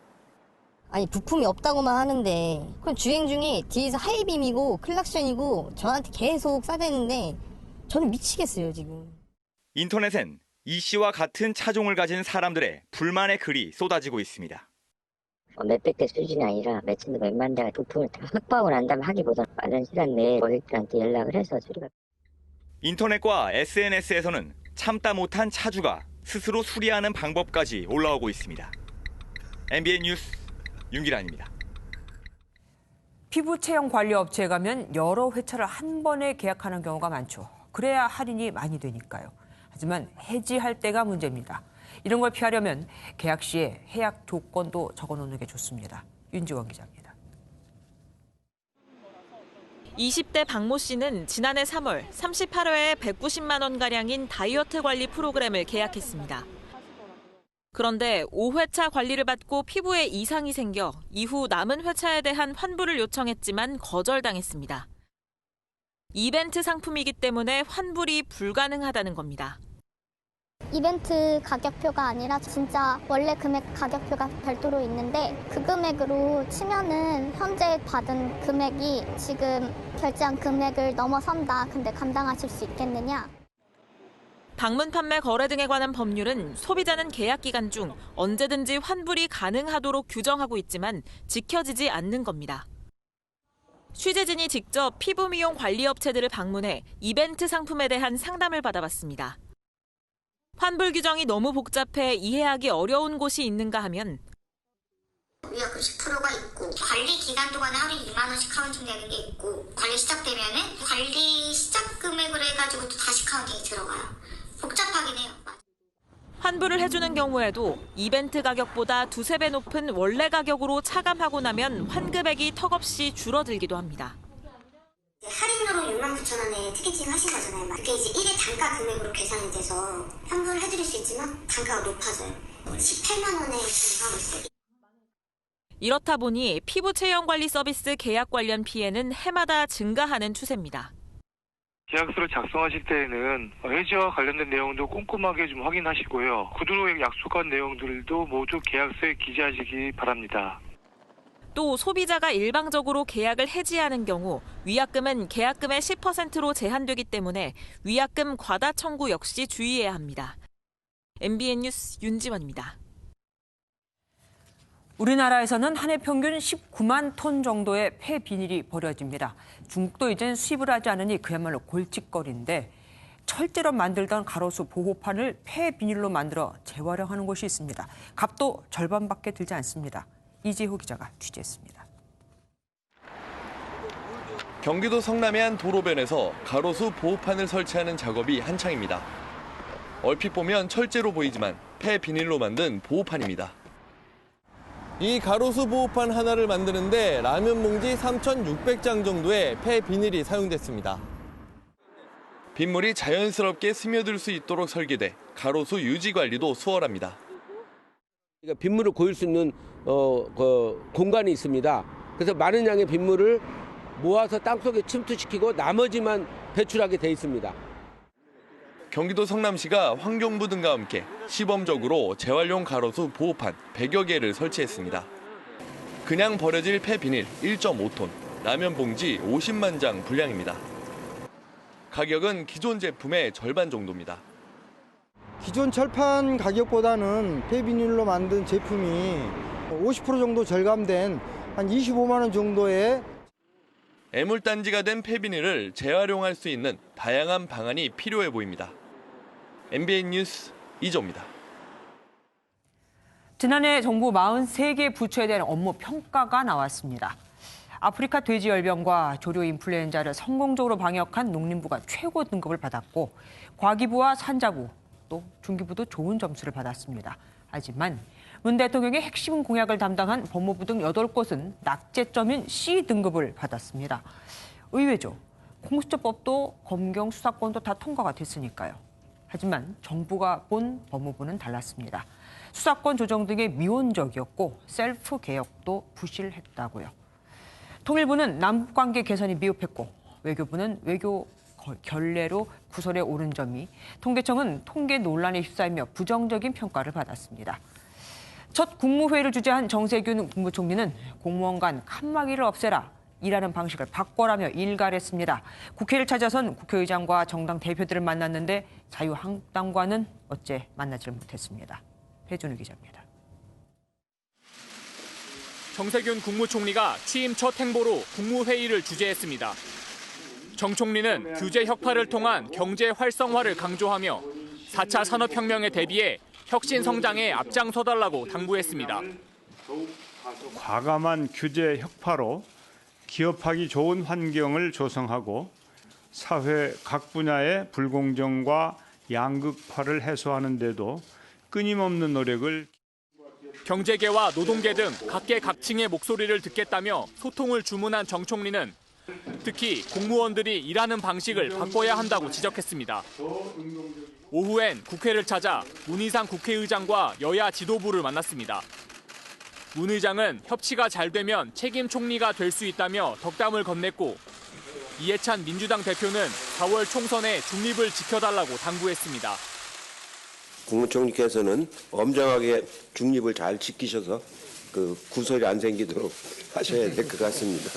아니 부품이 없다고만 하는데 그럼 주행 중에 뒤에서 하이빔이고 클락션이고 저한테 계속 싸대는데 저는 미치겠어요 지금. 인터넷엔 이 씨와 같은 차종을 가진 사람들의 불만의 글이 쏟아지고 있습니다. 몇백 대 수준이 아니라 몇만 대가 부품을 다 확보하고 난 다음에 하기보다 빠른 시간 내에 고객들한테 연락을 해서 수리가. 인터넷과 SNS에서는 참다 못한 차주가 스스로 수리하는 방법까지 올라오고 있습니다. MBN 뉴스 윤기란입니다. 피부 체형 관리 업체에 가면 여러 회차를 한 번에 계약하는 경우가 많죠. 그래야 할인이 많이 되니까요. 하지만 해지할 때가 문제입니다. 이런 걸 피하려면 계약 시에 해약 조건도 적어놓는 게 좋습니다. 윤지원 기자입니다. 20대 박모 씨는 지난해 3월 38회에 190만 원가량인 다이어트 관리 프로그램을 계약했습니다. 그런데 5회차 관리를 받고 피부에 이상이 생겨 이후 남은 회차에 대한 환불을 요청했지만 거절당했습니다. 이벤트 상품이기 때문에 환불이 불가능하다는 겁니다. 이벤트 가격표가 아니라 진짜 원래 금액 가격표가 별도로 있는데 그 금액으로 치면은 현재 받은 금액이 지금 결제한 금액을 넘어선다. 근데 감당하실 수 있겠느냐? 방문 판매 거래 등에 관한 법률은 소비자는 계약 기간 중 언제든지 환불이 가능하도록 규정하고 있지만 지켜지지 않는 겁니다. 취재진이 직접 피부 미용 관리 업체들을 방문해 이벤트 상품에 대한 상담을 받아봤습니다. 환불 규정이 너무 복잡해 이해하기 어려운 곳이 있는가 하면 위약금 10%가 있고 관리 기간 동안에 하루에 2만 원씩 카운팅되는 게 있고 관리 시작되면은 관리 시작 금액으로 해가지고 또 다시 카운팅이 들어가요. 복잡하긴 해요. 환불을 해주는 경우에도 이벤트 가격보다 2~3배 높은 원래 가격으로 차감하고 나면 환급액이 턱없이 줄어들기도 합니다. 할인으로 69,000원에 티켓팅 하신 거잖아요. 그게 이제 1회 단가 금액으로 계산이 돼서 환불을 해드릴 수 있지만 단가가 높아져요. 18만 원에 지금 하고 있어요. 이렇다 보니 피부 체형 관리 서비스 계약 관련 피해는 해마다 증가하는 추세입니다. 계약서를 작성하실 때에는 해지와 관련된 내용도 꼼꼼하게 좀 확인하시고요. 구두로 약속한 내용들도 모두 계약서에 기재하시기 바랍니다. 또 소비자가 일방적으로 계약을 해지하는 경우 위약금은 계약금의 10%로 제한되기 때문에 위약금 과다 청구 역시 주의해야 합니다. MBN 뉴스 윤지원입니다. 우리나라에서는 한 해 평균 19만 톤 정도의 폐 비닐이 버려집니다. 중국도 이젠 수입을 하지 않으니 그야말로 골칫거리인데 철제로 만들던 가로수 보호판을 폐 비닐로 만들어 재활용하는 곳이 있습니다. 값도 절반밖에 들지 않습니다. 이지호 기자가 취재했습니다. 경기도 성남의 한 도로변에서 가로수 보호판을 설치하는 작업이 한창입니다. 얼핏 보면 철제로 보이지만 폐 비닐로 만든 보호판입니다. 이 가로수 보호판 하나를 만드는데 라면 봉지 3,600장 정도의 폐 비닐이 사용됐습니다. 빗물이 자연스럽게 스며들 수 있도록 설계돼 가로수 유지 관리도 수월합니다. 빗물을 고일 수 있는 공간이 있습니다. 그래서 많은 양의 빗물을 모아서 땅속에 침투시키고 나머지만 배출하게 돼 있습니다. 경기도 성남시가 환경부 등과 함께 시범적으로 재활용 가로수 보호판 100여 개를 설치했습니다. 그냥 버려질 폐비닐 1.5톤, 라면 봉지 50만 장 분량입니다. 가격은 기존 제품의 절반 정도입니다. 기존 철판 가격보다는 폐비닐로 만든 제품이 50% 정도 절감된 한 25만 원 정도의 애물단지가 된 폐비닐을 재활용할 수 있는 다양한 방안이 필요해 보입니다. MBN 뉴스 이조입니다. 지난해 정부 43개 부처에 대한 업무 평가가 나왔습니다. 아프리카 돼지열병과 조류 인플루엔자를 성공적으로 방역한 농림부가 최고 등급을 받았고 과기부와 산자부 또 중기부도 좋은 점수를 받았습니다. 하지만 문 대통령의 핵심 공약을 담당한 법무부 등 8곳은 낙제점인 C등급을 받았습니다. 의외죠. 공수처법도 검경 수사권도 다 통과가 됐으니까요. 하지만 정부가 본 법무부는 달랐습니다. 수사권 조정 등에 미온적이었고 셀프 개혁도 부실했다고요. 통일부는 남북관계 개선이 미흡했고 외교부는 외교 결례로 구설에 오른 점이 통계청은 통계 논란에 휩싸이며 부정적인 평가를 받았습니다. 첫 국무회의를 주재한 정세균 국무총리는 공무원 간 칸막이를 없애라, 일하는 방식을 바꿔라며 일갈했습니다. 국회를 찾아선 국회의장과 정당 대표들을 만났는데 자유한국당과는 어째 만나지를 못했습니다. 배준우 기자입니다. 정세균 국무총리가 취임 첫 행보로 국무회의를 주재했습니다. 정 총리는 규제 혁파를 통한 경제 활성화를 강조하며 4차 산업혁명에 대비해 혁신 성장에 앞장서달라고 당부했습니다. 과감한 규제 혁파로 기업하기 좋은 환경을 조성하고 사회 각 분야의 불공정과 양극화를 해소하는 데도 끊임없는 노력을. 경제계와 노동계 등 각계각층의 목소리를 듣겠다며 소통을 주문한 정 총리는 특히 공무원들이 일하는 방식을 바꿔야 한다고 지적했습니다. 오후엔 국회를 찾아 문희상 국회의장과 여야 지도부를 만났습니다. 문 의장은 협치가 잘 되면 책임 총리가 될 수 있다며 덕담을 건넸고 이해찬 민주당 대표는 4월 총선에 중립을 지켜달라고 당부했습니다. 국무총리께서는 엄정하게 중립을 잘 지키셔서 구설이 안 생기도록 하셔야 될 것 같습니다.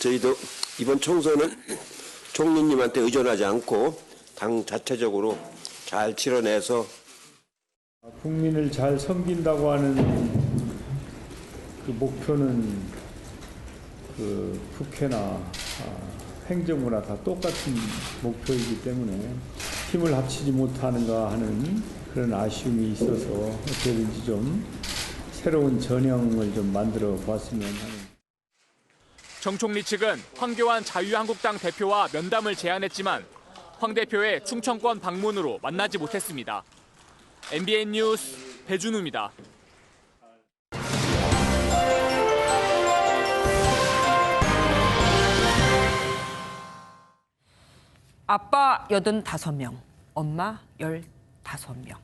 저희도 이번 총선은 총리님한테 의존하지 않고 당 자체적으로 잘 치러내서 국민을 잘 섬긴다고 하는 그 목표는 국회나 행정부나 다 똑같은 목표이기 때문에 힘을 합치지 못하는가 하는 그런 아쉬움이 있어서 어떻게든지 좀 새로운 전형을 좀 만들어 봤으면 하는. 정 총리 측은 황교안 자유한국당 대표와 면담을 제안했지만 황 대표의 충청권 방문으로 만나지 못했습니다. MBN 뉴스 배준우입니다. 아빠 85명, 엄마 15명.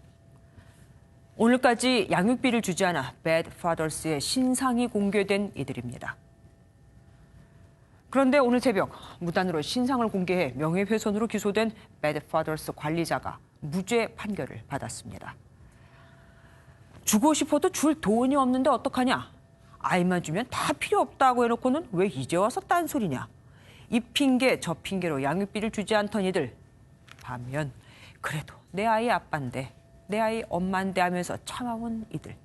오늘까지 양육비를 주지 않아 Bad Fathers의 신상이 공개된 이들입니다. 그런데 오늘 새벽 무단으로 신상을 공개해 명예훼손으로 기소된 Bad Fathers 관리자가 무죄 판결을 받았습니다. 주고 싶어도 줄 돈이 없는데 어떡하냐? 아이만 주면 다 필요 없다고 해놓고는 왜 이제 와서 딴소리냐? 이 핑계 저 핑계로 양육비를 주지 않던 이들. 반면 그래도 내 아이 아빠인데 내 아이 엄마인데 하면서 참아온 이들.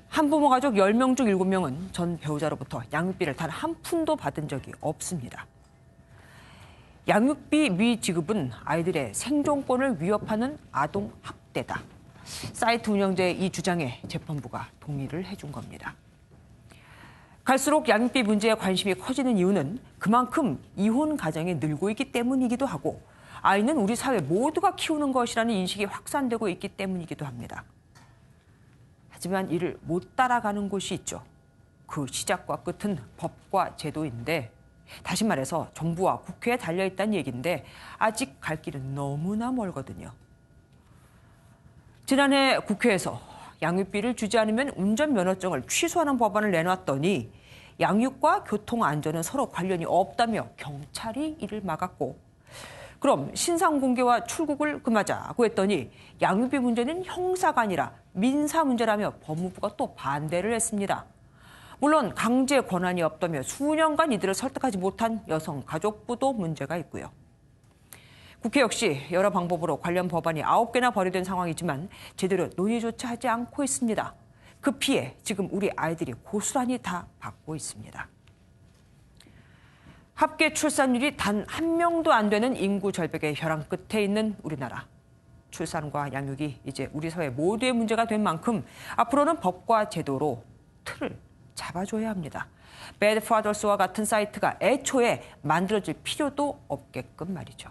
한부모 가족 10명 중 7명은 전 배우자로부터 양육비를 단 한 푼도 받은 적이 없습니다. 양육비 미지급은 아이들의 생존권을 위협하는 아동 학대다. 사이트 운영자의 이 주장에 재판부가 동의를 해준 겁니다. 갈수록 양육비 문제에 관심이 커지는 이유는 그만큼 이혼 가정이 늘고 있기 때문이기도 하고 아이는 우리 사회 모두가 키우는 것이라는 인식이 확산되고 있기 때문이기도 합니다. 하지만 이를 못 따라가는 곳이 있죠. 그 시작과 끝은 법과 제도인데 다시 말해서 정부와 국회에 달려있다는 얘기인데 아직 갈 길은 너무나 멀거든요. 지난해 국회에서 양육비를 주지 않으면 운전면허증을 취소하는 법안을 내놨더니 양육과 교통안전은 서로 관련이 없다며 경찰이 이를 막았고 그럼 신상 공개와 출국을 금하자고 했더니 양육비 문제는 형사가 아니라 민사 문제라며 법무부가 또 반대를 했습니다. 물론 강제 권한이 없다며 수년간 이들을 설득하지 못한 여성가족부도 문제가 있고요. 국회 역시 여러 방법으로 관련 법안이 9개나 발의된 상황이지만 제대로 논의조차 하지 않고 있습니다. 그 피해 지금 우리 아이들이 고스란히 다 받고 있습니다. 합계 출산율이 단 1명도 안 되는 인구 절벽의 벼랑 끝에 있는 우리나라. 출산과 양육이 이제 우리 사회 모두의 문제가 된 만큼 앞으로는 법과 제도로 틀을 잡아줘야 합니다. Bad Fathers와 같은 사이트가 애초에 만들어질 필요도 없게끔 말이죠.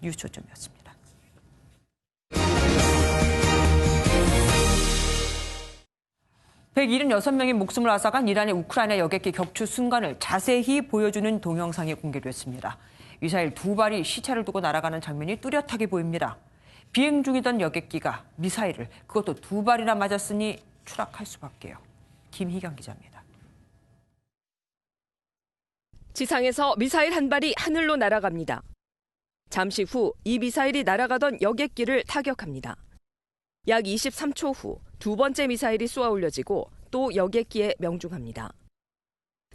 뉴스초점이었습니다. (176명의) 목숨을 앗아간 이란의 우크라이나 여객기 격추 순간을 자세히 보여주는 동영상이 공개됐습니다. 미사일 2발이 시차를 두고 날아가는 장면이 뚜렷하게 보입니다. 비행 중이던 여객기가 미사일을 그것도 2발이나 맞았으니 추락할 수밖에요. 김희경 기자입니다. 지상에서 미사일 한 발이 하늘로 날아갑니다. 잠시 후 이 미사일이 날아가던 여객기를 타격합니다. 약 23초 후 두 번째 미사일이 쏘아 올려지고 또 여객기에 명중합니다.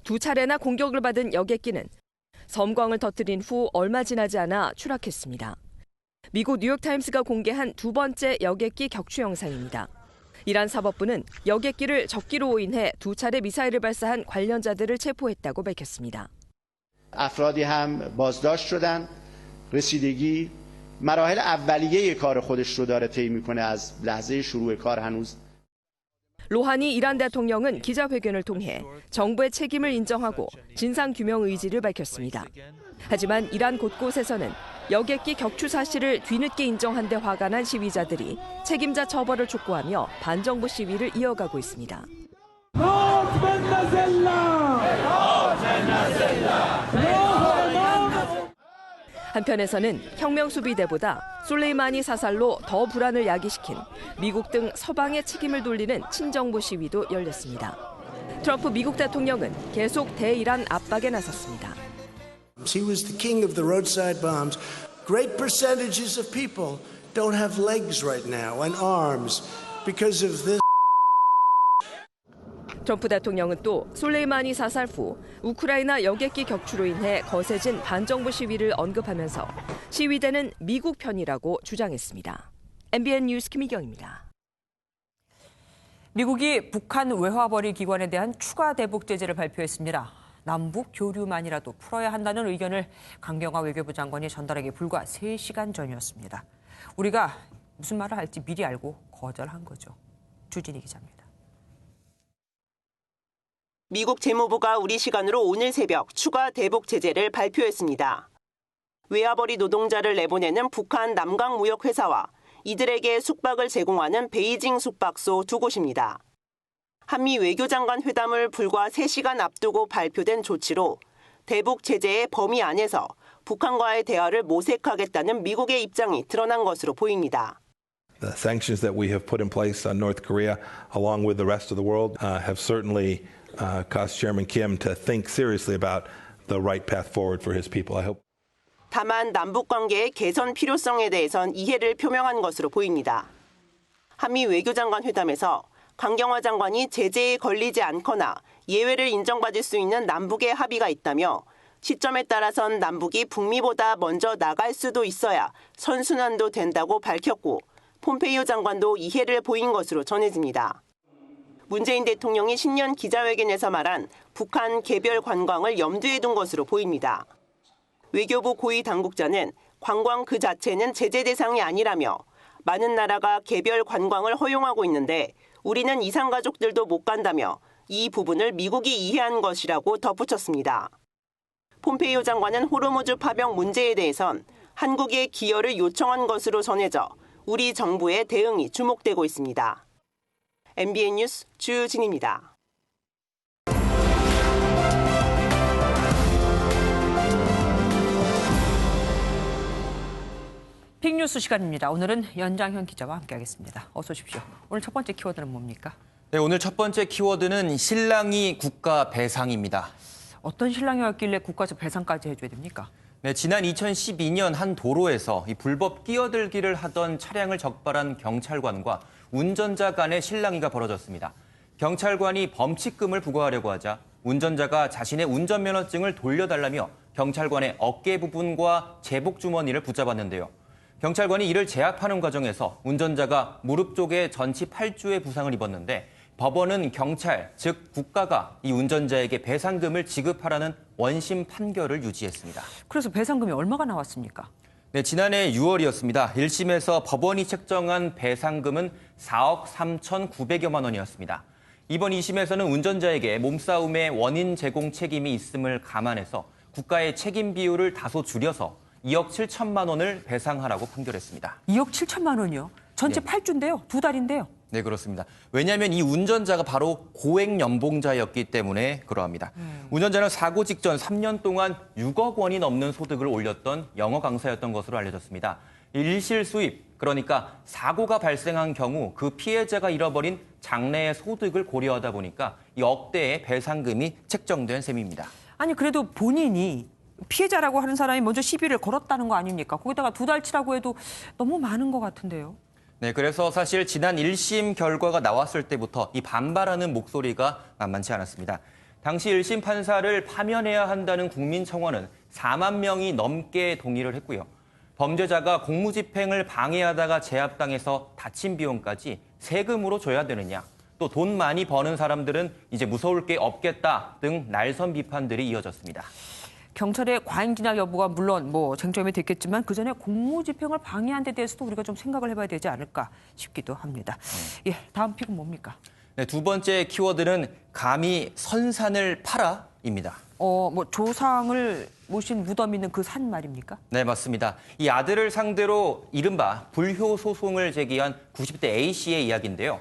두 차례나 공격을 받은 여객기는 섬광을 터뜨린 후 얼마 지나지 않아 추락했습니다. 미국 뉴욕타임스가 공개한 두 번째 여객기 격추 영상입니다. 이란 사법부는 여객기를 적기로 오인해 두 차례 미사일을 발사한 관련자들을 체포했다고 밝혔습니다. افرادی هم بازداشت شدند رسیدگی مراحل اولیه کار خودش رو داره طی میکنه از لحظه شروع کار هنوز. 로하니 이란 대통령은 기자회견을 통해 정부의 책임을 인정하고 진상규명 의지를 밝혔습니다. 하지만 이란 곳곳에서는 여객기 격추 사실을 뒤늦게 인정한 데 화가 난 시위자들이 책임자 처벌을 촉구하며 반정부 시위를 이어가고 있습니다. 한편에서는 혁명수비대보다 솔레이마니 사살로 더 불안을 야기시킨 미국 등 서방의 책임을 돌리는 친정부 시위도 열렸습니다. 트럼프 미국 대통령은 계속 대이란 압박에 나섰습니다. He was the king of the roadside bombs. Great percentages of people don't have legs right now and arms because of this. 트럼프 대통령은 또 솔레이마니 사살 후 우크라이나 여객기 격추로 인해 거세진 반정부 시위를 언급하면서 시위대는 미국 편이라고 주장했습니다. MBN 뉴스 김희경입니다. 미국이 북한 외화벌이 기관에 대한 추가 대북 제재를 발표했습니다. 남북 교류만이라도 풀어야 한다는 의견을 강경화 외교부 장관이 전달하기 불과 3시간 전이었습니다. 우리가 무슨 말을 할지 미리 알고 거절한 거죠. 주진희 기자입니다. 미국 재무부가 우리 시간으로 오늘 새벽 추가 대북 제재를 발표했습니다. 외화벌이 노동자를 내보내는 북한 남강무역회사와 이들에게 숙박을 제공하는 베이징 숙박소 2곳입니다. 한미 외교장관 회담을 불과 3시간 앞두고 발표된 조치로 대북 제재의 범위 안에서 북한과의 대화를 모색하겠다는 미국의 입장이 드러난 것으로 보입니다. The sanctions that we have put in place on North Korea, along with the rest of the world, have certainly caused Chairman Kim to think seriously about the right path forward for his people. I hope. 다만 남북 관계의 개선 필요성에 대해선 이해를 표명한 것으로 보입니다. 한미 외교장관 회담에서 강경화 장관이 제재에 걸리지 않거나 예외를 인정받을 수 있는 남북의 합의가 있다며 시점에 따라선 남북이 북미보다 먼저 나갈 수도 있어야 선순환도 된다고 밝혔고 폼페이오 장관도 이해를 보인 것으로 전해집니다. 문재인 대통령이 신년 기자회견에서 말한 북한 개별 관광을 염두에 둔 것으로 보입니다. 외교부 고위 당국자는 관광 그 자체는 제재 대상이 아니라며 많은 나라가 개별 관광을 허용하고 있는데 우리는 이산가족들도 못 간다며 이 부분을 미국이 이해한 것이라고 덧붙였습니다. 폼페이오 장관은 호르무즈 파병 문제에 대해선 한국의 기여를 요청한 것으로 전해져 우리 정부의 대응이 주목되고 있습니다. MBN 뉴스 주진입니다. 빅뉴스 시간입니다. 오늘은 연장현 기자와 함께하겠습니다. 어서 오십시오. 오늘 첫 번째 키워드는 뭡니까? 네, 오늘 첫 번째 키워드는 신랑이 국가 배상입니다. 어떤 신랑이 왔길래 국가에서 배상까지 해줘야 됩니까? 네, 지난 2012년 한 도로에서 이 불법 끼어들기를 하던 차량을 적발한 경찰관과 운전자 간의 실랑이가 벌어졌습니다. 경찰관이 범칙금을 부과하려고 하자 운전자가 자신의 운전면허증을 돌려달라며 경찰관의 어깨 부분과 제복 주머니를 붙잡았는데요. 경찰관이 이를 제압하는 과정에서 운전자가 무릎 쪽에 전치 8주의 부상을 입었는데 법원은 경찰, 즉 국가가 이 운전자에게 배상금을 지급하라는 원심 판결을 유지했습니다. 그래서 배상금이 얼마가 나왔습니까? 네, 지난해 6월이었습니다. 1심에서 법원이 책정한 배상금은 4억 3,900여만 원이었습니다. 이번 2심에서는 운전자에게 몸싸움의 원인 제공 책임이 있음을 감안해서 국가의 책임 비율을 다소 줄여서 2억 7천만 원을 배상하라고 판결했습니다. 2억 7천만 원이요? 전체 8주인데요. 2달인데요. 네, 그렇습니다. 왜냐하면 이 운전자가 바로 고액 연봉자였기 때문에 그러합니다. 운전자는 사고 직전 3년 동안 6억 원이 넘는 소득을 올렸던 영어 강사였던 것으로 알려졌습니다. 일실 수입, 그러니까 사고가 발생한 경우 그 피해자가 잃어버린 장래의 소득을 고려하다 보니까 이 억대의 배상금이 책정된 셈입니다. 아니 그래도 본인이 피해자라고 하는 사람이 먼저 시비를 걸었다는 거 아닙니까? 거기다가 2달치라고 해도 너무 많은 것 같은데요. 네, 그래서 사실 지난 1심 결과가 나왔을 때부터 이 반발하는 목소리가 만만치 않았습니다. 당시 1심 판사를 파면해야 한다는 국민청원은 4만 명이 넘게 동의를 했고요. 범죄자가 공무집행을 방해하다가 제압당해서 다친 비용까지 세금으로 줘야 되느냐, 또 돈 많이 버는 사람들은 이제 무서울 게 없겠다 등 날선 비판들이 이어졌습니다. 경찰의 과잉 진압 여부가 물론 쟁점이 됐겠지만 그 전에 공무집행을 방해한 데 대해서도 우리가 좀 생각을 해봐야 되지 않을까 싶기도 합니다. 예, 다음 픽은 뭡니까? 네, 두 번째 키워드는 감히 선산을 팔아입니다. 조상을 모신 무덤 있는 그 산 말입니까? 네, 맞습니다. 이 아들을 상대로 이른바 불효 소송을 제기한 90대 A씨의 이야기인데요.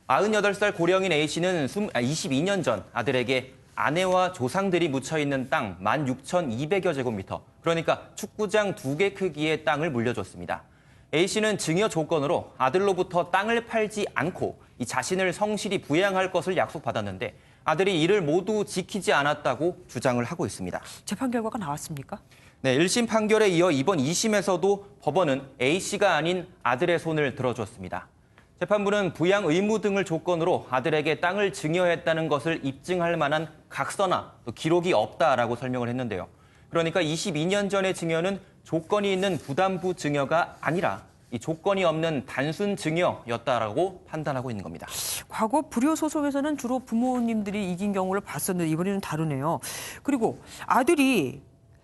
98살 고령인 A씨는 22년 전 아들에게 아내와 조상들이 묻혀있는 땅 16,200여 제곱미터, 그러니까 축구장 2개 크기의 땅을 물려줬습니다. A씨는 증여 조건으로 아들로부터 땅을 팔지 않고 이 자신을 성실히 부양할 것을 약속받았는데 아들이 이를 모두 지키지 않았다고 주장을 하고 있습니다. 재판 결과가 나왔습니까? 네, 1심 판결에 이어 이번 2심에서도 법원은 A씨가 아닌 아들의 손을 들어줬습니다. 재판부는 부양 의무 등을 조건으로 아들에게 땅을 증여했다는 것을 입증할 만한 각서나 또 기록이 없다라고 설명을 했는데요. 그러니까 22년 전의 증여는 조건이 있는 부담부 증여가 아니라 이 조건이 없는 단순 증여였다라고 판단하고 있는 겁니다. 과거 불효 소송에서는 주로 부모님들이 이긴 경우를 봤었는데 이번에는 다르네요. 그리고 아들이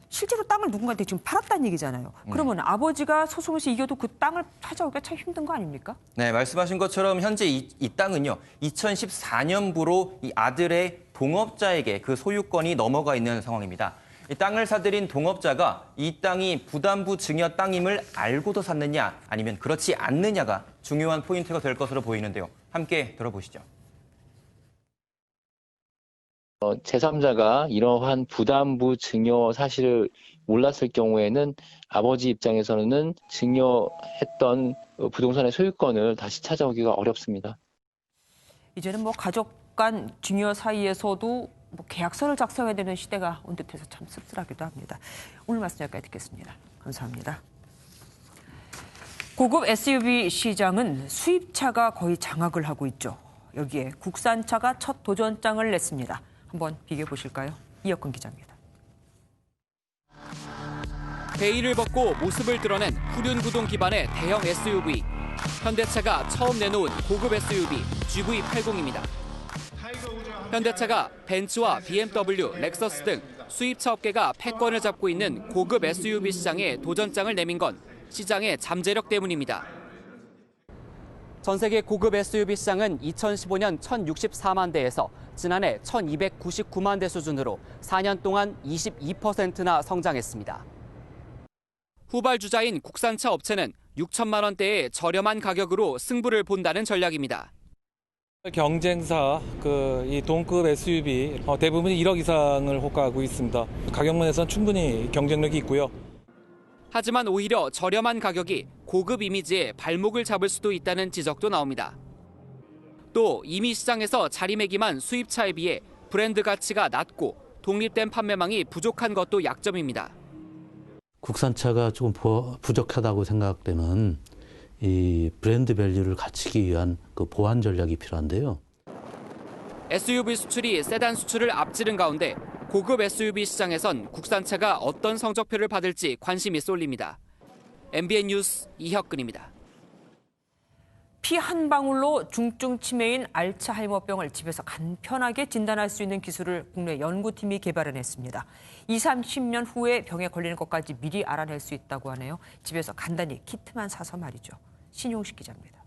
실제로 땅을 누군가한테 지금 팔았다는 얘기잖아요. 그러면 아버지가 소송에서 이겨도 그 땅을 찾아오기가 참 힘든 거 아닙니까? 네, 말씀하신 것처럼 현재 이 땅은요, 2014년부로 이 아들의 동업자에게 그 소유권이 넘어가 있는 상황입니다. 이 땅을 사들인 동업자가 이 땅이 부담부 증여 땅임을 알고도 샀느냐 아니면 그렇지 않느냐가 중요한 포인트가 될 것으로 보이는데요. 함께 들어보시죠. 제3자가 이러한 부담부 증여 사실을 몰랐을 경우에는 아버지 입장에서는 증여했던 부동산의 소유권을 다시 찾아오기가 어렵습니다. 이제는 가족 간 증여 사이에서도 계약서를 작성해야 되는 시대가 온 듯해서 참 씁쓸하기도 합니다. 오늘 말씀 여기까지 듣겠습니다. 감사합니다. 고급 SUV 시장은 수입차가 거의 장악을 하고 있죠. 여기에 국산차가 첫 도전장을 냈습니다. 한번 비교해 보실까요? 이혁근 기자입니다. 베일을 벗고 모습을 드러낸 후륜 구동 기반의 대형 SUV. 현대차가 처음 내놓은 고급 SUV GV80입니다. 현대차가 벤츠와 BMW, 렉서스 등 수입차 업계가 패권을 잡고 있는 고급 SUV 시장에 도전장을 내민 건 시장의 잠재력 때문입니다. 전 세계 고급 SUV 시장은 2015년 1,064만 대에서 지난해 1,299만 대 수준으로 4년 동안 22%나 성장했습니다. 후발주자인 국산차 업체는 6천만 원대의 저렴한 가격으로 승부를 본다는 전략입니다. 경쟁사 이 동급 SUV 대부분 1억 이상을 호가하고 있습니다. 가격면에서는 충분히 경쟁력이 있고요. 하지만 오히려 저렴한 가격이 고급 이미지에 발목을 잡을 수도 있다는 지적도 나옵니다. 또 이미 시장에서 자리매김한 수입차에 비해 브랜드 가치가 낮고 독립된 판매망이 부족한 것도 약점입니다. 국산차가 조금 부족하다고 생각되는 이 브랜드 밸류를 갖추기 위한 그 보완 전략이 필요한데요. SUV 수출이 세단 수출을 앞지른 가운데 고급 SUV 시장에선 국산차가 어떤 성적표를 받을지 관심이 쏠립니다. MBN 뉴스 이혁근입니다. 피 한 방울로 중증 치매인 알츠하이머병을 집에서 간편하게 진단할 수 있는 기술을 국내 연구팀이 개발해냈습니다. 20, 30년 후에 병에 걸리는 것까지 미리 알아낼 수 있다고 하네요. 집에서 간단히 키트만 사서 말이죠. 신용식 기자입니다.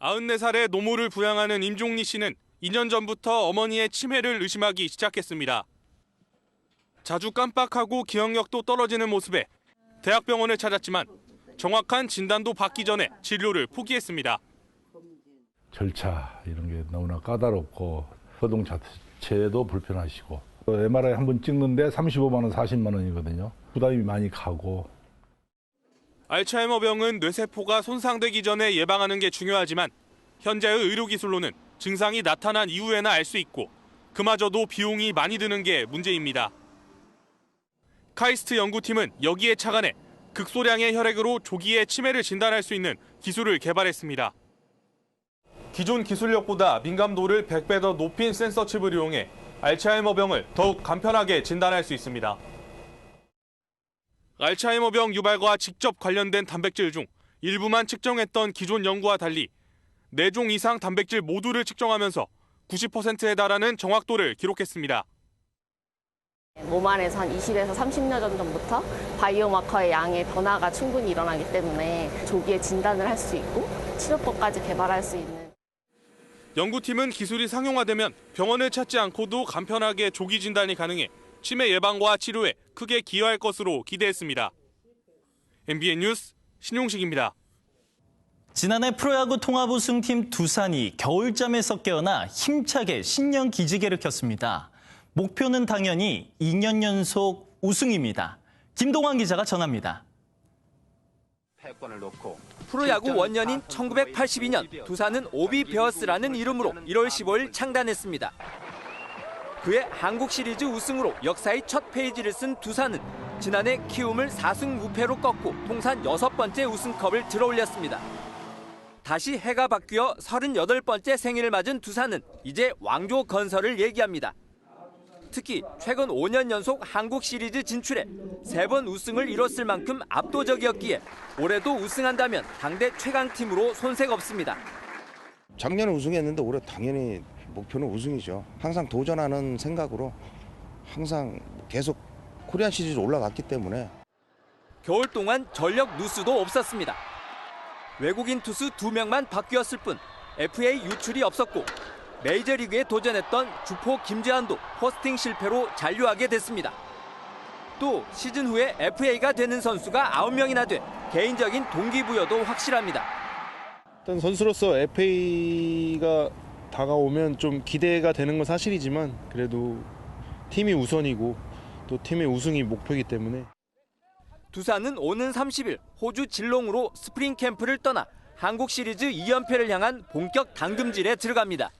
94살의 노모를 부양하는 임종리 씨는 2년 전부터 어머니의 치매를 의심하기 시작했습니다. 자주 깜빡하고 기억력도 떨어지는 모습에 대학병원을 찾았지만 정확한 진단도 받기 전에 진료를 포기했습니다. 절차 이런 게 너무나 까다롭고 허동 자체도 불편하시고 MRI 한 번 찍는데 35만 원, 40만 원이거든요. 부담이 많이 가고. 알츠하이머병은 뇌세포가 손상되기 전에 예방하는 게 중요하지만 현재의 의료기술로는 증상이 나타난 이후에나 알 수 있고 그마저도 비용이 많이 드는 게 문제입니다. 카이스트 연구팀은 여기에 착안해 극소량의 혈액으로 조기에 치매를 진단할 수 있는 기술을 개발했습니다. 기존 기술력보다 민감도를 100배 더 높인 센서 칩을 이용해 알츠하이머병을 더욱 간편하게 진단할 수 있습니다. 알츠하이머병 유발과 직접 관련된 단백질 중 일부만 측정했던 기존 연구와 달리 4종 이상 단백질 모두를 측정하면서 90%에 달하는 정확도를 기록했습니다. 몸 안에서 한 20에서 30년 전부터 바이오마커의 양의 변화가 충분히 일어나기 때문에 조기에 진단을 할 수 있고 치료법까지 개발할 수 있는. 연구팀은 기술이 상용화되면 병원을 찾지 않고도 간편하게 조기 진단이 가능해 치매 예방과 치료에 크게 기여할 것으로 기대했습니다. MBN 뉴스 신용식입니다. 지난해 프로야구 통합 우승팀 두산이 겨울잠에서 깨어나 힘차게 신년 기지개를 켰습니다. 목표는 당연히 2년 연속 우승입니다. 김동환 기자가 전합니다. 프로야구 원년인 1982년 두산은 오비베어스라는 이름으로 1월 15일 창단했습니다. 그해 한국 시리즈 우승으로 역사의 첫 페이지를 쓴 두산은 지난해 키움을 4승 무패로 꺾고 통산 6번째 우승컵을 들어올렸습니다. 다시 해가 바뀌어 38번째 생일을 맞은 두산은 이제 왕조 건설을 얘기합니다. 특히 최근 5년 연속 한국 시리즈 진출에 3번 우승을 이뤘을 만큼 압도적이었기에 올해도 우승한다면 당대 최강팀으로 손색 없습니다. 작년에 우승했는데 올해 당연히 목표는 우승이죠. 항상 도전하는 생각으로 항상 계속 코리안 시리즈 올라갔기 때문에. 겨울 동안 전력 누수도 없었습니다. 외국인 투수 2명만 바뀌었을 뿐 FA 유출이 없었고 메이저리그에 도전했던 주포 김재환도 포스팅 실패로 잔류하게 됐습니다. 또 시즌 후에 FA가 되는 선수가 9명이나 돼 개인적인 동기부여도 확실합니다. 일단 선수로서 FA가 다가오면 좀 기대가 되는 건 사실이지만 그래도 팀이 우선이고 또 팀의 우승이 목표이기 때문에. 두산은 오는 30일 호주 질롱으로 스프링 캠프를 떠나 한국 시리즈 2연패를 향한 본격 당금질에 들어갑니다.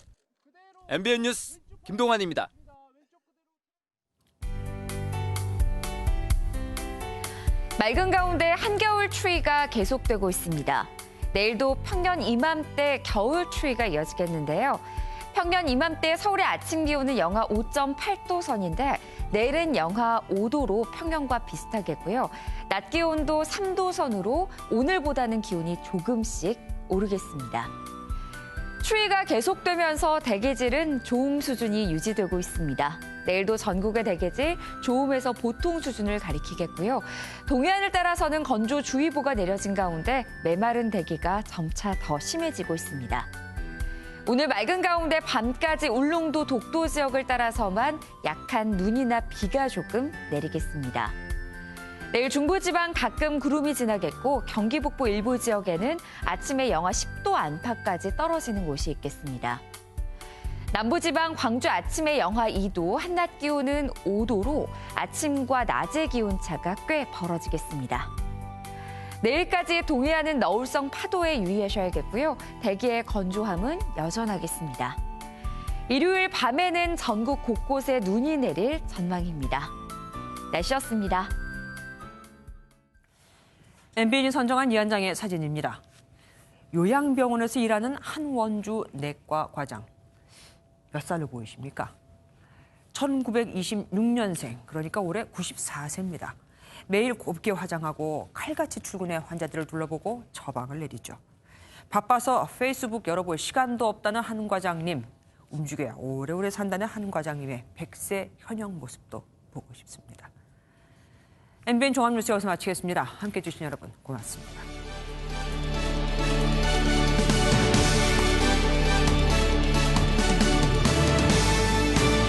MBN 뉴스 김동환입니다. 맑은 가운데 한겨울 추위가 계속되고 있습니다. 내일도 평년 이맘때 겨울 추위가 이어지겠는데요. 평년 이맘때 서울의 아침 기온은 영하 5.8도 선인데 내일은 영하 5도로 평년과 비슷하겠고요. 낮 기온도 3도 선으로 오늘보다는 기온이 조금씩 오르겠습니다. 추위가 계속되면서 대기질은 좋음 수준이 유지되고 있습니다. 내일도 전국의 대기질 좋음에서 보통 수준을 가리키겠고요. 동해안을 따라서는 건조주의보가 내려진 가운데 메마른 대기가 점차 더 심해지고 있습니다. 오늘 맑은 가운데 밤까지 울릉도 독도 지역을 따라서만 약한 눈이나 비가 조금 내리겠습니다. 내일 중부지방 가끔 구름이 지나겠고 경기 북부 일부 지역에는 아침에 영하 10도 안팎까지 떨어지는 곳이 있겠습니다. 남부지방 광주 아침에 영하 2도, 한낮 기온은 5도로 아침과 낮의 기온차가 꽤 벌어지겠습니다. 내일까지 동해안은 너울성 파도에 유의하셔야겠고요. 대기의 건조함은 여전하겠습니다. 일요일 밤에는 전국 곳곳에 눈이 내릴 전망입니다. 날씨였습니다. MBN이 선정한 이 한 장의 사진입니다. 요양병원에서 일하는 한원주 내과 과장. 몇 살로 보이십니까? 1926년생, 그러니까 올해 94세입니다. 매일 곱게 화장하고 칼같이 출근해 환자들을 둘러보고 처방을 내리죠. 바빠서 페이스북 열어볼 시간도 없다는 한 과장님. 움직여야 오래오래 산다는 한 과장님의 100세 현역 모습도 보고 싶습니다. MBN 종합뉴스 여기서 마치겠습니다. 함께해 주신 여러분 고맙습니다.